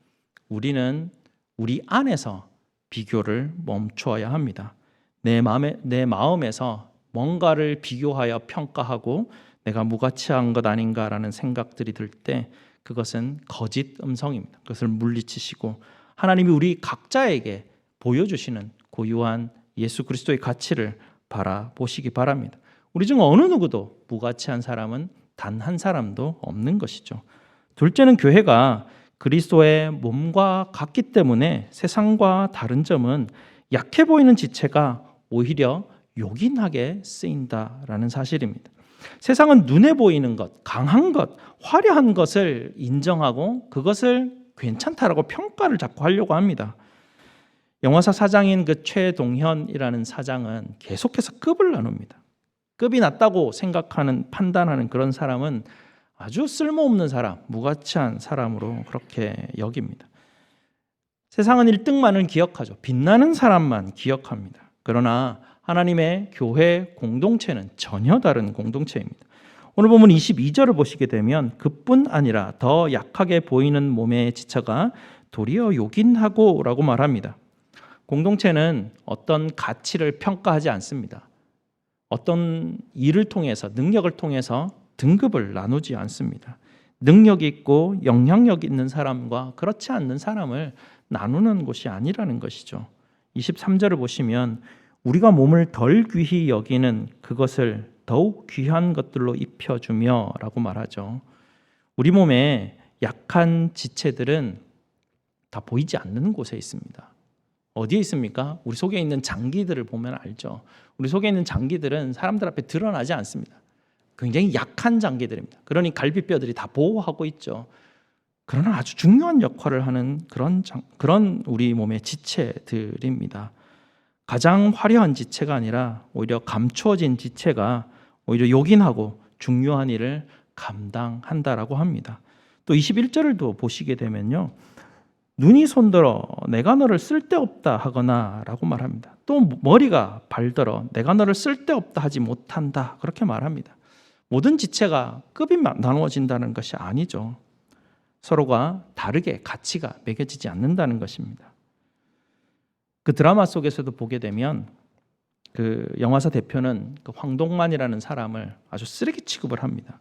S3: 우리는 우리 안에서 비교를 멈추어야 합니다. 내 마음에서 뭔가를 비교하여 평가하고 내가 무가치한 것 아닌가라는 생각들이 들 때 그것은 거짓 음성입니다. 그것을 물리치시고 하나님이 우리 각자에게 보여주시는 고유한 예수 그리스도의 가치를 바라보시기 바랍니다. 우리 중 어느 누구도 무가치한 사람은 단 한 사람도 없는 것이죠. 둘째는 교회가 그리스도의 몸과 같기 때문에 세상과 다른 점은 약해 보이는 지체가 오히려 요긴하게 쓰인다라는 사실입니다. 세상은 눈에 보이는 것, 강한 것, 화려한 것을 인정하고 그것을 괜찮다라고 평가를 자꾸 하려고 합니다. 영화사 사장인 그 최동현이라는 사장은 계속해서 급을 나눕니다. 급이 낮다고 생각하는 판단하는 그런 사람은 아주 쓸모없는 사람, 무가치한 사람으로 그렇게 여깁니다. 세상은 1등만을 기억하죠. 빛나는 사람만 기억합니다. 그러나 하나님의 교회 공동체는 전혀 다른 공동체입니다. 오늘 보면 22절을 보시게 되면 그뿐 아니라 더 약하게 보이는 몸의 지체가 도리어 요긴하고 라고 말합니다. 공동체는 어떤 가치를 평가하지 않습니다. 어떤 일을 통해서 능력을 통해서 등급을 나누지 않습니다. 능력 있고 영향력 있는 사람과 그렇지 않는 사람을 나누는 곳이 아니라는 것이죠. 23절을 보시면 우리가 몸을 덜 귀히 여기는 그것을 더욱 귀한 것들로 입혀주며 라고 말하죠. 우리 몸에 약한 지체들은 다 보이지 않는 곳에 있습니다. 어디에 있습니까? 우리 속에 있는 장기들을 보면 알죠. 우리 속에 있는 장기들은 사람들 앞에 드러나지 않습니다. 굉장히 약한 장기들입니다. 그러니 갈비뼈들이 다 보호하고 있죠. 그러나 아주 중요한 역할을 하는 그런 우리 몸의 지체들입니다. 가장 화려한 지체가 아니라 오히려 감추어진 지체가 오히려 요긴하고 중요한 일을 감당한다라고 합니다. 또 21절을 또 보시게 되면요, 눈이 손들어 내가 너를 쓸데없다 하거나 라고 말합니다. 또 머리가 발들어 내가 너를 쓸데없다 하지 못한다, 그렇게 말합니다. 모든 지체가 급이 나누어진다는 것이 아니죠. 서로가 다르게 가치가 매겨지지 않는다는 것입니다. 그 드라마 속에서도 보게 되면 그 영화사 대표는 그 황동만이라는 사람을 아주 쓰레기 취급을 합니다.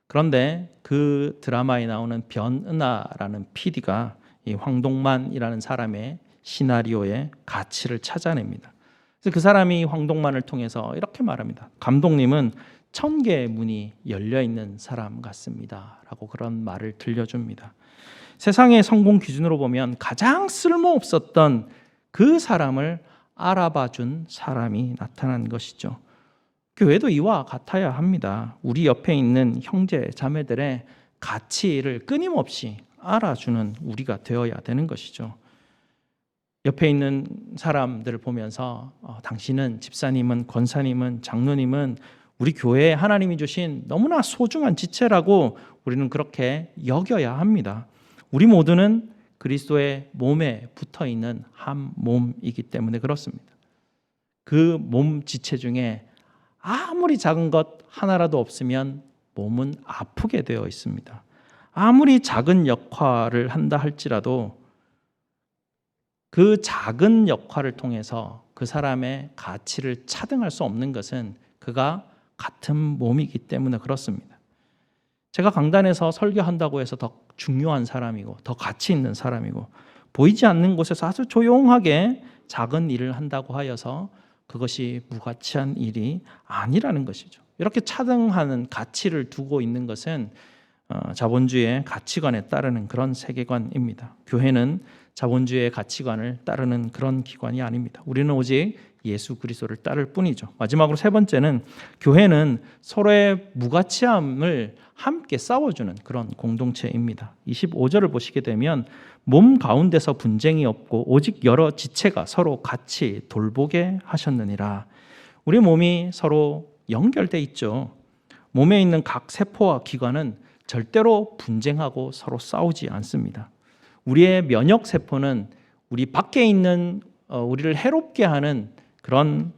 S3: 그런데 그 드라마에 나오는 변은하라는 PD가 이 황동만이라는 사람의 시나리오의 가치를 찾아냅니다. 그래서 그 사람이 황동만을 통해서 이렇게 말합니다. 감독님은 1000개의 문이 열려 있는 사람 같습니다 라고 그런 말을 들려줍니다. 세상의 성공 기준으로 보면 가장 쓸모없었던 그 사람을 알아봐준 사람이 나타난 것이죠. 교회도 이와 같아야 합니다. 우리 옆에 있는 형제 자매들의 가치를 끊임없이 알아주는 우리가 되어야 되는 것이죠. 옆에 있는 사람들을 보면서 당신은, 집사님은, 권사님은, 장로님은 우리 교회에 하나님이 주신 너무나 소중한 지체라고 우리는 그렇게 여겨야 합니다. 우리 모두는 그리스도의 몸에 붙어있는 한 몸이기 때문에 그렇습니다. 그 몸 지체 중에 아무리 작은 것 하나라도 없으면 몸은 아프게 되어 있습니다. 아무리 작은 역할을 한다 할지라도 그 작은 역할을 통해서 그 사람의 가치를 차등할 수 없는 것은 그가 같은 몸이기 때문에 그렇습니다. 제가 강단에서 설교한다고 해서 더 중요한 사람이고 더 가치 있는 사람이고 보이지 않는 곳에서 아주 조용하게 작은 일을 한다고 하여서 그것이 무가치한 일이 아니라는 것이죠. 이렇게 차등하는 가치를 두고 있는 것은 자본주의의 가치관에 따르는 그런 세계관입니다. 교회는 자본주의의 가치관을 따르는 그런 기관이 아닙니다. 우리는 오직 예수 그리스도를 따를 뿐이죠. 마지막으로 세 번째는 교회는 서로의 무가치함을 함께 싸워주는 그런 공동체입니다. 25절을 보시게 되면 몸 가운데서 분쟁이 없고 오직 여러 지체가 서로 같이 돌보게 하셨느니라. 우리 몸이 서로 연결돼 있죠. 몸에 있는 각 세포와 기관은 절대로 분쟁하고 서로 싸우지 않습니다. 우리의 면역 세포는 우리 밖에 있는 우리를 해롭게 하는 그런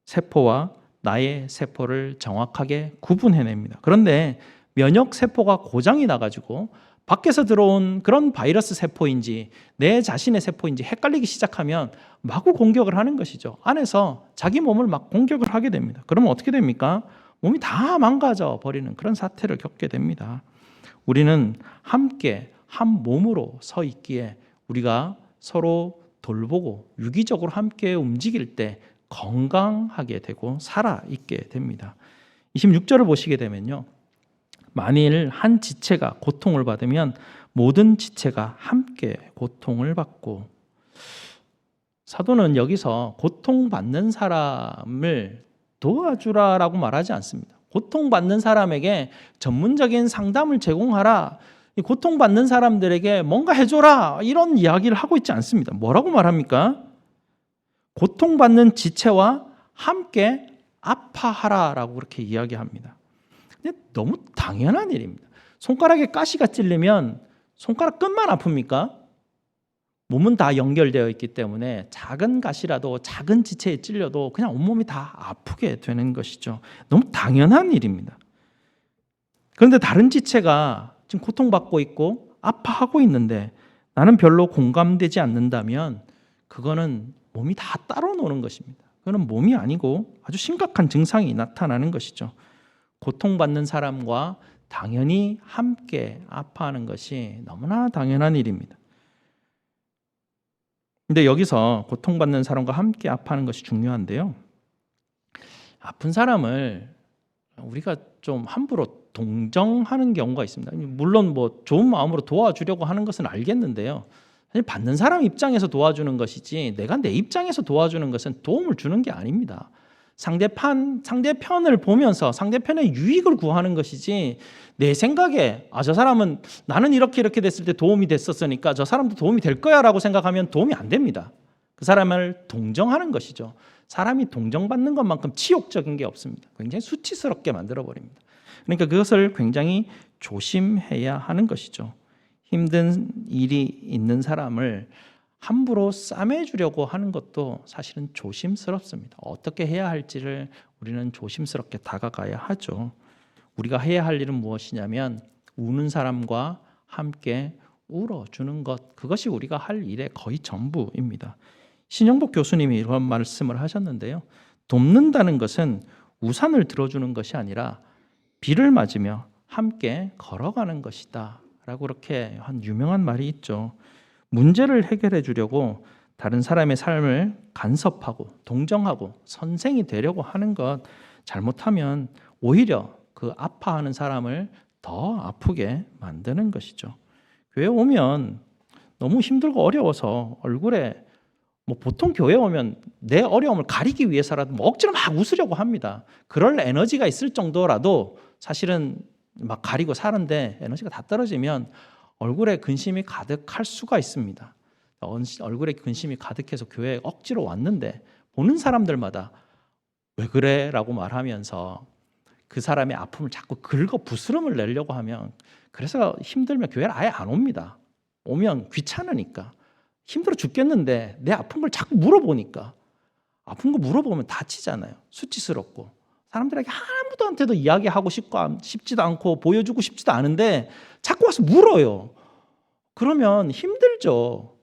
S3: 세포와 나의 세포를 정확하게 구분해냅니다. 그런데 면역 세포가 고장이 나가지고 밖에서 들어온 그런 바이러스 세포인지 내 자신의 세포인지 헷갈리기 시작하면 마구 공격을 하는 것이죠. 안에서 자기 몸을 막 공격을 하게 됩니다. 그러면 어떻게 됩니까? 몸이 다 망가져 버리는 그런 사태를 겪게 됩니다. 우리는 함께 한 몸으로 서 있기에 우리가 서로 돌보고 유기적으로 함께 움직일 때 건강하게 되고 살아있게 됩니다. 26절을 보시게 되면요, 만일 한 지체가 고통을 받으면 모든 지체가 함께 고통을 받고, 사도는 여기서 고통받는 사람을 도와주라라고 말하지 않습니다. 고통받는 사람에게 전문적인 상담을 제공하라, 고통받는 사람들에게 뭔가 해줘라, 이런 이야기를 하고 있지 않습니다. 뭐라고 말합니까? 고통받는 지체와 함께 아파하라라고 그렇게 이야기합니다. 근데 너무 당연한 일입니다. 손가락에 가시가 찔리면 손가락 끝만 아픕니까? 몸은 다 연결되어 있기 때문에 작은 가시라도 작은 지체에 찔려도 그냥 온몸이 다 아프게 되는 것이죠. 너무 당연한 일입니다. 그런데 다른 지체가 지금 고통받고 있고 아파하고 있는데 나는 별로 공감되지 않는다면 그거는 몸이 다 따로 노는 것입니다. 그거는 몸이 아니고 아주 심각한 증상이 나타나는 것이죠. 고통받는 사람과 당연히 함께 아파하는 것이 너무나 당연한 일입니다. 근데 여기서 고통받는 사람과 함께 아파하는 것이 중요한데요, 아픈 사람을 우리가 좀 함부로 동정하는 경우가 있습니다. 물론 뭐 좋은 마음으로 도와주려고 하는 것은 알겠는데요, 사실 받는 사람 입장에서 도와주는 것이지 내가 내 입장에서 도와주는 것은 도움을 주는 게 아닙니다. 상대편을 보면서 상대편의 유익을 구하는 것이지 내 생각에 저 사람은 나는 이렇게 됐을 때 도움이 됐었으니까 저 사람도 도움이 될 거야 라고 생각하면 도움이 안 됩니다. 그 사람을 동정하는 것이죠. 사람이 동정받는 것만큼 치욕적인 게 없습니다. 굉장히 수치스럽게 만들어버립니다. 그러니까 그것을 굉장히 조심해야 하는 것이죠. 힘든 일이 있는 사람을 함부로 싸매주려고 하는 것도 사실은 조심스럽습니다. 어떻게 해야 할지를 우리는 조심스럽게 다가가야 하죠. 우리가 해야 할 일은 무엇이냐면 우는 사람과 함께 울어주는 것, 그것이 우리가 할 일의 거의 전부입니다. 신영복 교수님이 이런 말씀을 하셨는데요. 돕는다는 것은 우산을 들어주는 것이 아니라 비를 맞으며 함께 걸어가는 것이다 라고 그렇게 한 유명한 말이 있죠. 문제를 해결해 주려고 다른 사람의 삶을 간섭하고 동정하고 선생이 되려고 하는 것, 잘못하면 오히려 그 아파하는 사람을 더 아프게 만드는 것이죠. 교회 오면 너무 힘들고 어려워서 얼굴에 보통 교회 오면 내 어려움을 가리기 위해서라도 억지로 막 웃으려고 합니다. 그럴 에너지가 있을 정도라도 사실은 막 가리고 사는데 에너지가 다 떨어지면 얼굴에 근심이 가득할 수가 있습니다. 얼굴에 근심이 가득해서 교회에 억지로 왔는데 보는 사람들마다 왜 그래? 라고 말하면서 그 사람의 아픔을 자꾸 긁어 부스럼을 내려고 하면, 그래서 힘들면 교회를 아예 안 옵니다. 오면 귀찮으니까. 힘들어 죽겠는데 내 아픈 걸 자꾸 물어보니까, 아픈 거 물어보면 다치잖아요. 수치스럽고 사람들에게 아무도한테도 이야기하고 싶지도 않고 보여주고 싶지도 않은데 자꾸 와서 물어요. 그러면 힘들죠.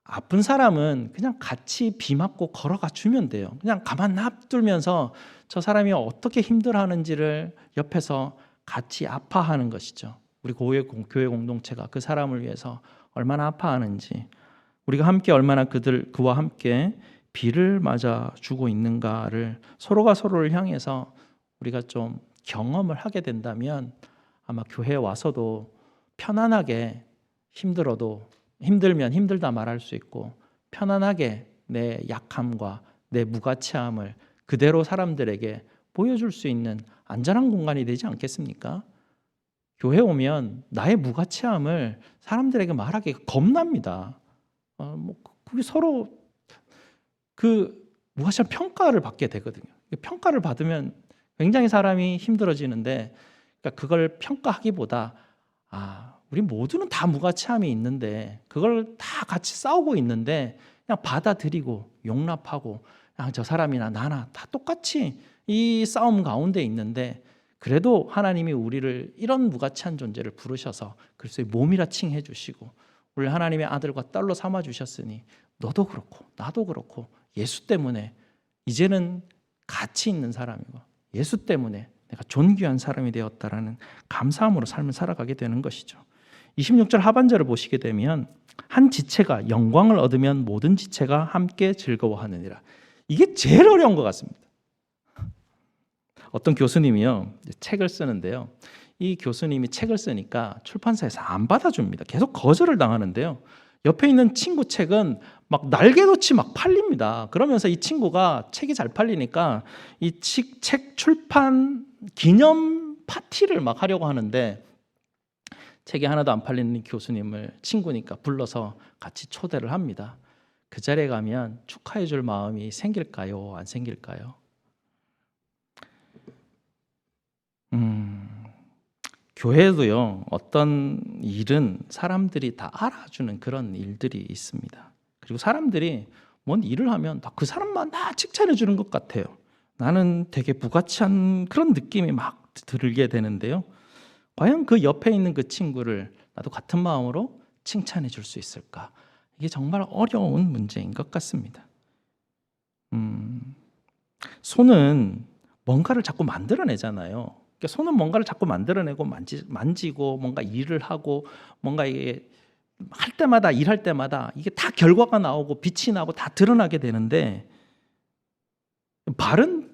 S3: 아픈 사람은 그냥 같이 비 맞고 걸어가 주면 돼요. 그냥 가만 놔두면서 저 사람이 어떻게 힘들어하는지를 옆에서 같이 아파하는 것이죠. 우리 교회 공동체가 그 사람을 위해서 얼마나 아파하는지, 우리가 함께 얼마나 그와 함께 비를 맞아주고 있는가를 서로가 서로를 향해서 우리가 좀 경험을 하게 된다면 아마 교회에 와서도 편안하게 힘들면 힘들다 말할 수 있고, 편안하게 내 약함과 내 무가치함을 그대로 사람들에게 보여줄 수 있는 안전한 공간이 되지 않겠습니까? 교회 오면 나의 무가치함을 사람들에게 말하기가 겁납니다. 그게 서로 그 무가치한 평가를 받게 되거든요. 평가를 받으면 굉장히 사람이 힘들어지는데, 그러니까 그걸 평가하기보다 우리 모두는 다 무가치함이 있는데 그걸 다 같이 싸우고 있는데 그냥 받아들이고 용납하고, 저 사람이나 나나 다 똑같이 이 싸움 가운데 있는데 그래도 하나님이 우리를 이런 무가치한 존재를 부르셔서 그리스도의 몸이라 칭해 주시고 우리 하나님의 아들과 딸로 삼아 주셨으니 너도 그렇고 나도 그렇고 예수 때문에 이제는 가치 있는 사람이고 예수 때문에 내가 존귀한 사람이 되었다라는 감사함으로 삶을 살아가게 되는 것이죠. 26절 하반절을 보시게 되면 한 지체가 영광을 얻으면 모든 지체가 함께 즐거워하느니라. 이게 제일 어려운 것 같습니다. 어떤 교수님이요 책을 쓰는데요, 이 교수님이 책을 쓰니까 출판사에서 안 받아줍니다. 계속 거절을 당하는데요, 옆에 있는 친구 책은 막 날개돋이 막 팔립니다. 그러면서 이 친구가 책이 잘 팔리니까 이 책 출판 기념 파티를 막 하려고 하는데 책이 하나도 안 팔리는 교수님을 친구니까 불러서 같이 초대를 합니다. 그 자리에 가면 축하해 줄 마음이 생길까요? 안 생길까요? 교회도요, 어떤 일은 사람들이 다 알아주는 그런 일들이 있습니다. 그리고 사람들이 뭔 일을 하면 다 그 사람만 다 칭찬해 주는 것 같아요. 나는 되게 무가치한 그런 느낌이 막 들게 되는데요, 과연 그 옆에 있는 그 친구를 나도 같은 마음으로 칭찬해 줄 수 있을까? 이게 정말 어려운 문제인 것 같습니다. 손은 뭔가를 자꾸 만들어내잖아요. 그러니까 손은 뭔가를 자꾸 만들어내고 만지고 뭔가 일을 하고 뭔가 이게 할 때마다 일할 때마다 이게 다 결과가 나오고 빛이 나고 다 드러나게 되는데, 발은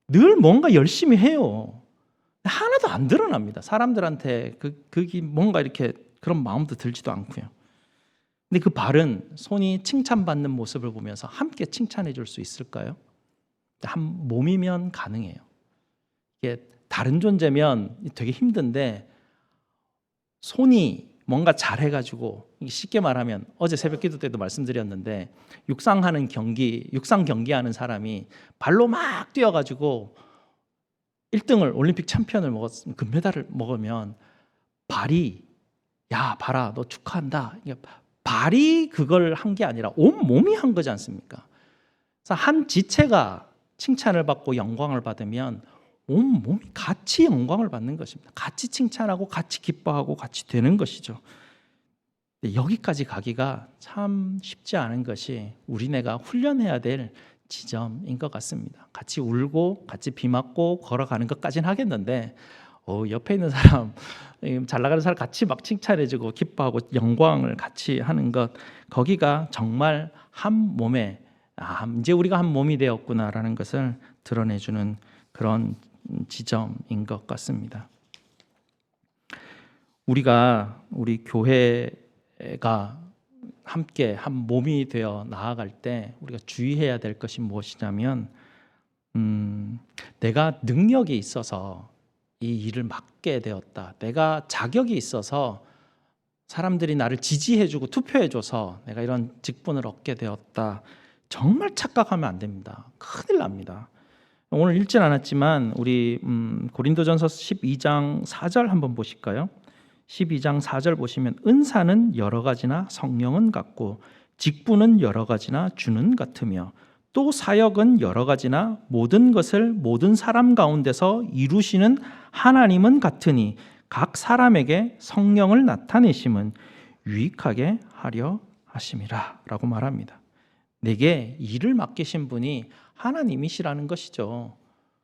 S3: 늘 뭔가 열심히 해요. 하나도 안 드러납니다. 사람들한테 그게 뭔가 이렇게 그런 마음도 들지도 않고요. 근데 그 발은 손이 칭찬받는 모습을 보면서 함께 칭찬해 줄 수 있을까요? 한 몸이면 가능해요. 이게 다른 존재면 되게 힘든데 손이 뭔가 잘해가지고, 쉽게 말하면 어제 새벽기도 때도 말씀드렸는데 육상 경기하는 사람이 발로 막 뛰어가지고 1등을 올림픽 챔피언을 먹었으면, 금메달을 먹으면 발이, 야 봐라 너 축하한다, 발이 그걸 한 게 아니라 온 몸이 한 거지 않습니까? 그래서 한 지체가 칭찬을 받고 영광을 받으면 온 몸이 같이 영광을 받는 것입니다. 같이 칭찬하고 같이 기뻐하고 같이 되는 것이죠. 여기까지 가기가 참 쉽지 않은 것이 우리네가 훈련해야 될 지점인 것 같습니다. 같이 울고 같이 비 맞고 걸어가는 것까지는 하겠는데 옆에 있는 사람, 잘 나가는 사람 같이 막 칭찬해주고 기뻐하고 영광을 같이 하는 것, 거기가 정말 한 몸에 이제 우리가 한 몸이 되었구나라는 것을 드러내주는 그런 지점인 것 같습니다. 우리 교회가 함께 한 몸이 되어 나아갈 때 우리가 주의해야 될 것이 무엇이냐면, 내가 능력이 있어서 이 일을 맡게 되었다, 내가 자격이 있어서 사람들이 나를 지지해주고 투표해줘서 내가 이런 직분을 얻게 되었다, 정말 착각하면 안 됩니다. 큰일 납니다. 오늘 읽진 않았지만 우리 고린도전서 12장 4절 한번 보실까요? 12장 4절 보시면 은사는 여러 가지나 성령은 같고 직분은 여러 가지나 주는 같으며 또 사역은 여러 가지나 모든 것을 모든 사람 가운데서 이루시는 하나님은 같으니 각 사람에게 성령을 나타내심은 유익하게 하려 하심이라 라고 말합니다. 내게 일을 맡기신 분이 하나님이시라는 것이죠.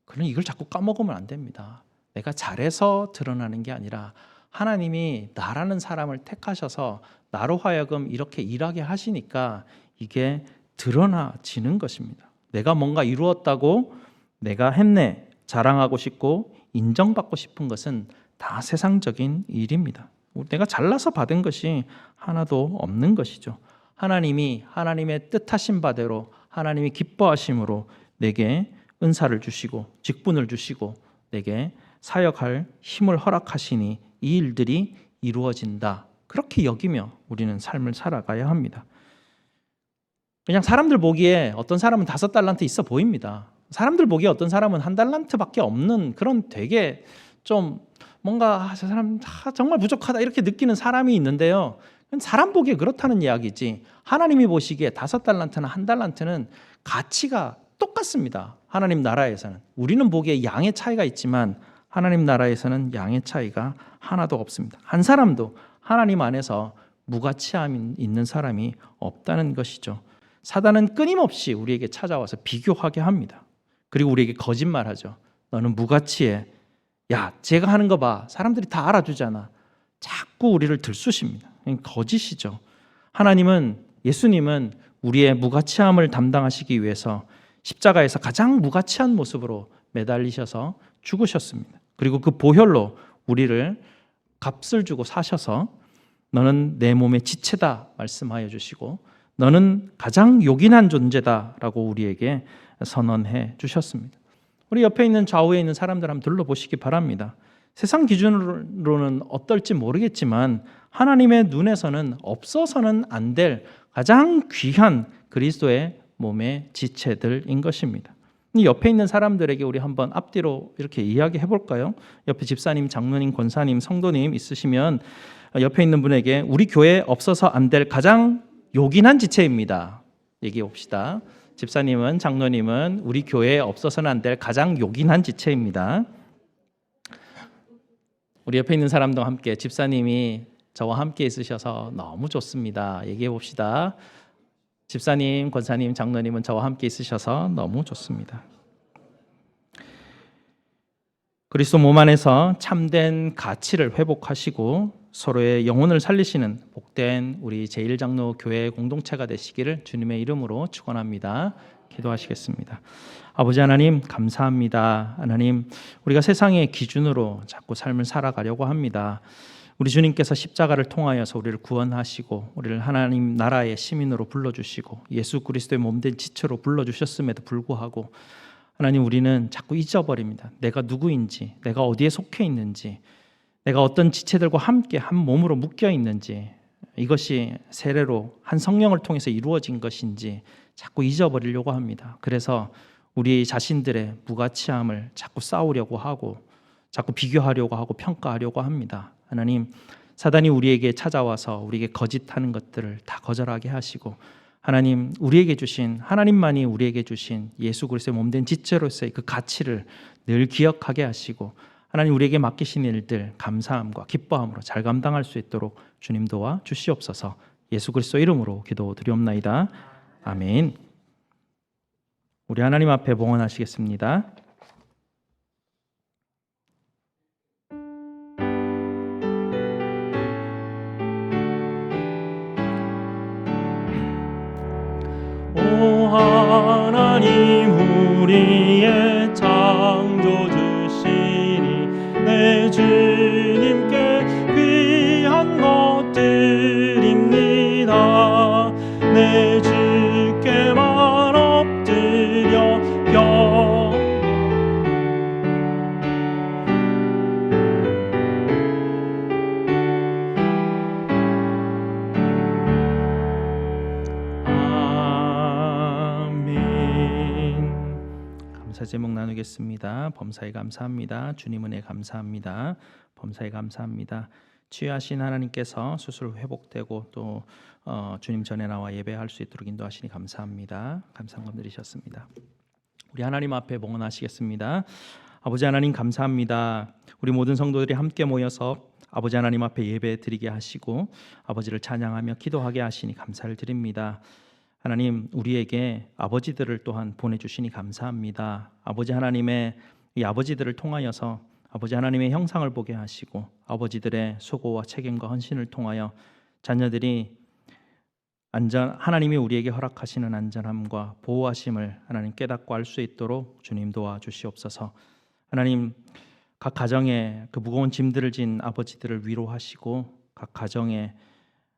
S3: 그러니 이걸 자꾸 까먹으면 안 됩니다. 내가 잘해서 드러나는 게 아니라 하나님이 나라는 사람을 택하셔서 나로 하여금 이렇게 일하게 하시니까 이게 드러나지는 것입니다. 내가 뭔가 이루었다고 내가 했네 자랑하고 싶고 인정받고 싶은 것은 다 세상적인 일입니다. 내가 잘나서 받은 것이 하나도 없는 것이죠. 하나님이 하나님의 뜻하신 바대로 하나님이 기뻐하심으로 내게 은사를 주시고 직분을 주시고 내게 사역할 힘을 허락하시니 이 일들이 이루어진다, 그렇게 여기며 우리는 삶을 살아가야 합니다. 그냥 사람들 보기에 어떤 사람은 5달란트 있어 보입니다. 사람들 보기에 어떤 사람은 1달란트밖에 없는 그런 되게 좀 뭔가 저 사람 정말 부족하다 이렇게 느끼는 사람이 있는데요, 사람 보기에 그렇다는 이야기지 하나님이 보시기에 5달란트나 1달란트는 가치가 똑같습니다. 하나님 나라에서는 우리는 보기에 양의 차이가 있지만 하나님 나라에서는 양의 차이가 하나도 없습니다. 한 사람도 하나님 안에서 무가치함 있는 사람이 없다는 것이죠. 사단은 끊임없이 우리에게 찾아와서 비교하게 합니다. 그리고 우리에게 거짓말하죠. 너는 무가치해. 야, 제가 하는 거 봐. 사람들이 다 알아주잖아. 자꾸 우리를 들쑤십니다. 거짓이죠. 예수님은 우리의 무가치함을 담당하시기 위해서 십자가에서 가장 무가치한 모습으로 매달리셔서 죽으셨습니다. 그리고 그 보혈로 우리를 값을 주고 사셔서 너는 내 몸의 지체다 말씀하여 주시고 너는 가장 요긴한 존재다라고 우리에게 선언해 주셨습니다. 우리 옆에 있는 좌우에 있는 사람들 한번 둘러보시기 바랍니다. 세상 기준으로는 어떨지 모르겠지만 하나님의 눈에서는 없어서는 안 될 가장 귀한 그리스도의 몸의 지체들인 것입니다. 이 옆에 있는 사람들에게 우리 한번 앞뒤로 이렇게 이야기해 볼까요? 옆에 집사님, 장로님, 권사님, 성도님 있으시면 옆에 있는 분에게 우리 교회에 없어서 안 될 가장 요긴한 지체입니다. 얘기해 봅시다. 집사님은, 장로님은 우리 교회에 없어서는 안 될 가장 요긴한 지체입니다. 우리 옆에 있는 사람도 함께 집사님이 저와 함께 있으셔서 너무 좋습니다. 얘기해 봅시다. 집사님, 권사님, 장로님은 저와 함께 있으셔서 너무 좋습니다. 그리스도 몸 안에서 참된 가치를 회복하시고 서로의 영혼을 살리시는 복된 우리 제1장로 교회 공동체가 되시기를 주님의 이름으로 축원합니다. 기도하시겠습니다. 아버지 하나님 감사합니다. 하나님, 우리가 세상의 기준으로 자꾸 삶을 살아가려고 합니다. 우리 주님께서 십자가를 통하여서 우리를 구원하시고 우리를 하나님 나라의 시민으로 불러주시고 예수 그리스도의 몸된 지체로 불러주셨음에도 불구하고 하나님, 우리는 자꾸 잊어버립니다. 내가 누구인지, 내가 어디에 속해 있는지, 내가 어떤 지체들과 함께 한 몸으로 묶여 있는지, 이것이 세례로 한 성령을 통해서 이루어진 것인지 자꾸 잊어버리려고 합니다. 그래서 우리 자신들의 무가치함을 자꾸 싸우려고 하고 자꾸 비교하려고 하고 평가하려고 합니다. 하나님, 사단이 우리에게 찾아와서 우리에게 거짓하는 것들을 다 거절하게 하시고, 하나님, 우리에게 주신, 하나님만이 우리에게 주신 예수 그리스도의 몸된 지체로서의 그 가치를 늘 기억하게 하시고, 하나님, 우리에게 맡기신 일들 감사함과 기뻐함으로 잘 감당할 수 있도록 주님 도와 주시옵소서. 예수 그리스도 이름으로 기도드리옵나이다. 아멘. 우리 하나님 앞에 봉헌하시겠습니다. 오 하나님, 우리의 창조주시니 내 주님께 귀한 것들입니다. 내 주께만 엎드려 감사 제목 나누겠습니다. 범사에 감사합니다. 주님 은혜 감사합니다. 범사에 감사합니다. 치유하신 하나님께서 스스로 회복되고 또 주님 전에 나와 예배할 수 있도록 인도하시니 감사합니다. 감사함 드리셨습니다. 우리 하나님 앞에 봉헌하시겠습니다. 아버지 하나님 감사합니다. 우리 모든 성도들이 함께 모여서 아버지 하나님 앞에 예배 드리게 하시고 아버지를 찬양하며 기도하게 하시니 감사를 드립니다. 하나님, 우리에게 아버지들을 또한 보내주시니 감사합니다. 아버지 하나님의 이 아버지들을 통하여서 아버지 하나님의 형상을 보게 하시고 아버지들의 수고와 책임과 헌신을 통하여 자녀들이 하나님이 우리에게 허락하시는 안전함과 보호하심을 하나님 깨닫고 알 수 있도록 주님 도와주시옵소서. 하나님, 각 가정에 그 무거운 짐들을 진 아버지들을 위로하시고 각 가정에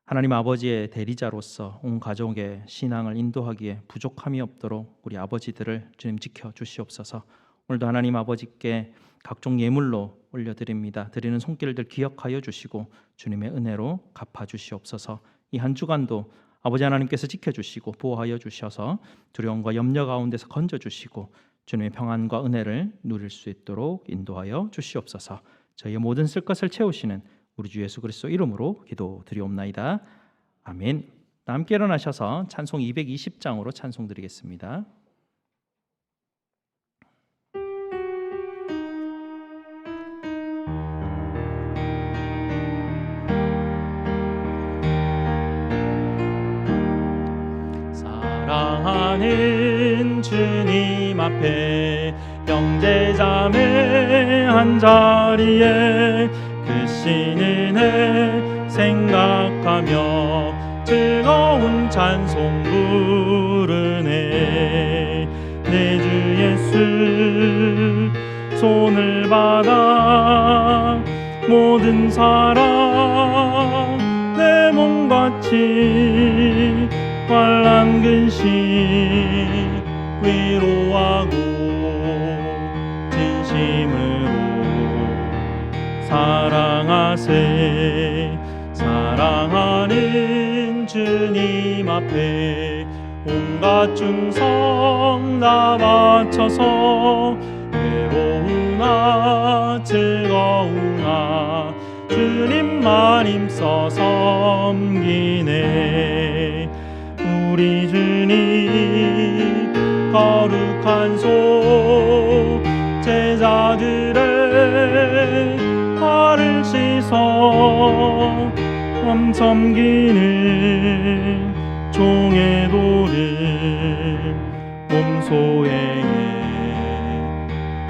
S3: 하나님 아버지의 대리자로서 온 가족의 신앙을 인도하기에 부족함이 없도록 우리 아버지들을 주님 지켜주시옵소서. 오늘도 하나님 아버지께 각종 예물로 올려드립니다. 드리는 손길들 기억하여 주시고 주님의 은혜로 갚아주시옵소서. 이 한 주간도 아버지 하나님께서 지켜주시고 보호하여 주셔서 두려움과 염려 가운데서 건져주시고 주님의 평안과 은혜를 누릴 수 있도록 인도하여 주시옵소서. 저희의 모든 쓸 것을 채우시는 우리 주 예수 그리스도 이름으로 기도드리옵나이다. 아멘. 함께 일어나셔서 찬송 220장으로 찬송 드리겠습니다. 사랑하는 주님 앞에 형제자매 한자리에 크신 은혜 생각하며 즐거운 찬송 부르네. 내 주 예수 손을 받아 모든 사랑 내 몸같이 환난 근심 위로하고 진심으로 사랑하세. 사랑하는 주님 앞에 온갖 충성 다 바쳐서 외로우나 즐거우나 주님만 힘써 섬기네. 우리 주님 거룩한 손 제자들의 발을 씻어 섬기는 종의 도를 몸소에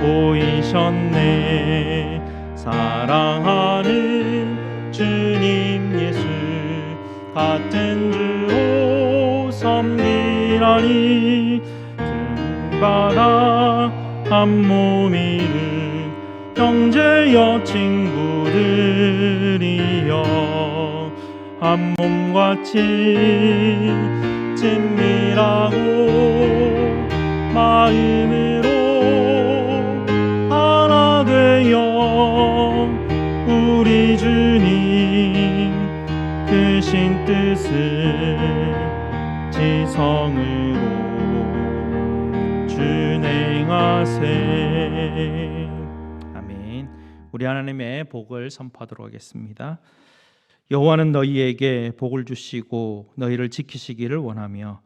S3: 보이셨네. 사랑하는 주님 예수 같은 주로 섬기라니 받아 한 몸이는 형제여 친구들이여 한 몸같이 친밀하고 마음으로 하나 되어 우리 지성으로 준행하세. 아멘. 우리 하나님의 복을 선포하도록 하겠습니다. 여호와는 너희에게 복을 주시고 너희를 지키시기를 원하며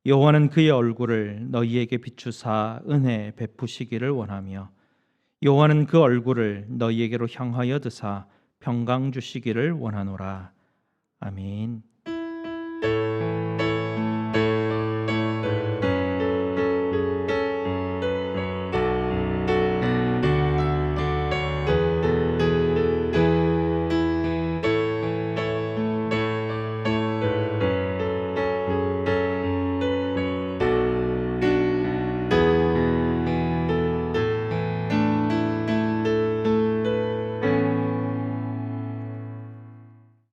S3: 여호와는 그의 얼굴을 너희에게 비추사 은혜 베푸시기를 원하며 여호와는 그 얼굴을 너희에게로 향하여 드사 평강 주시기를 원하노라. 아멘.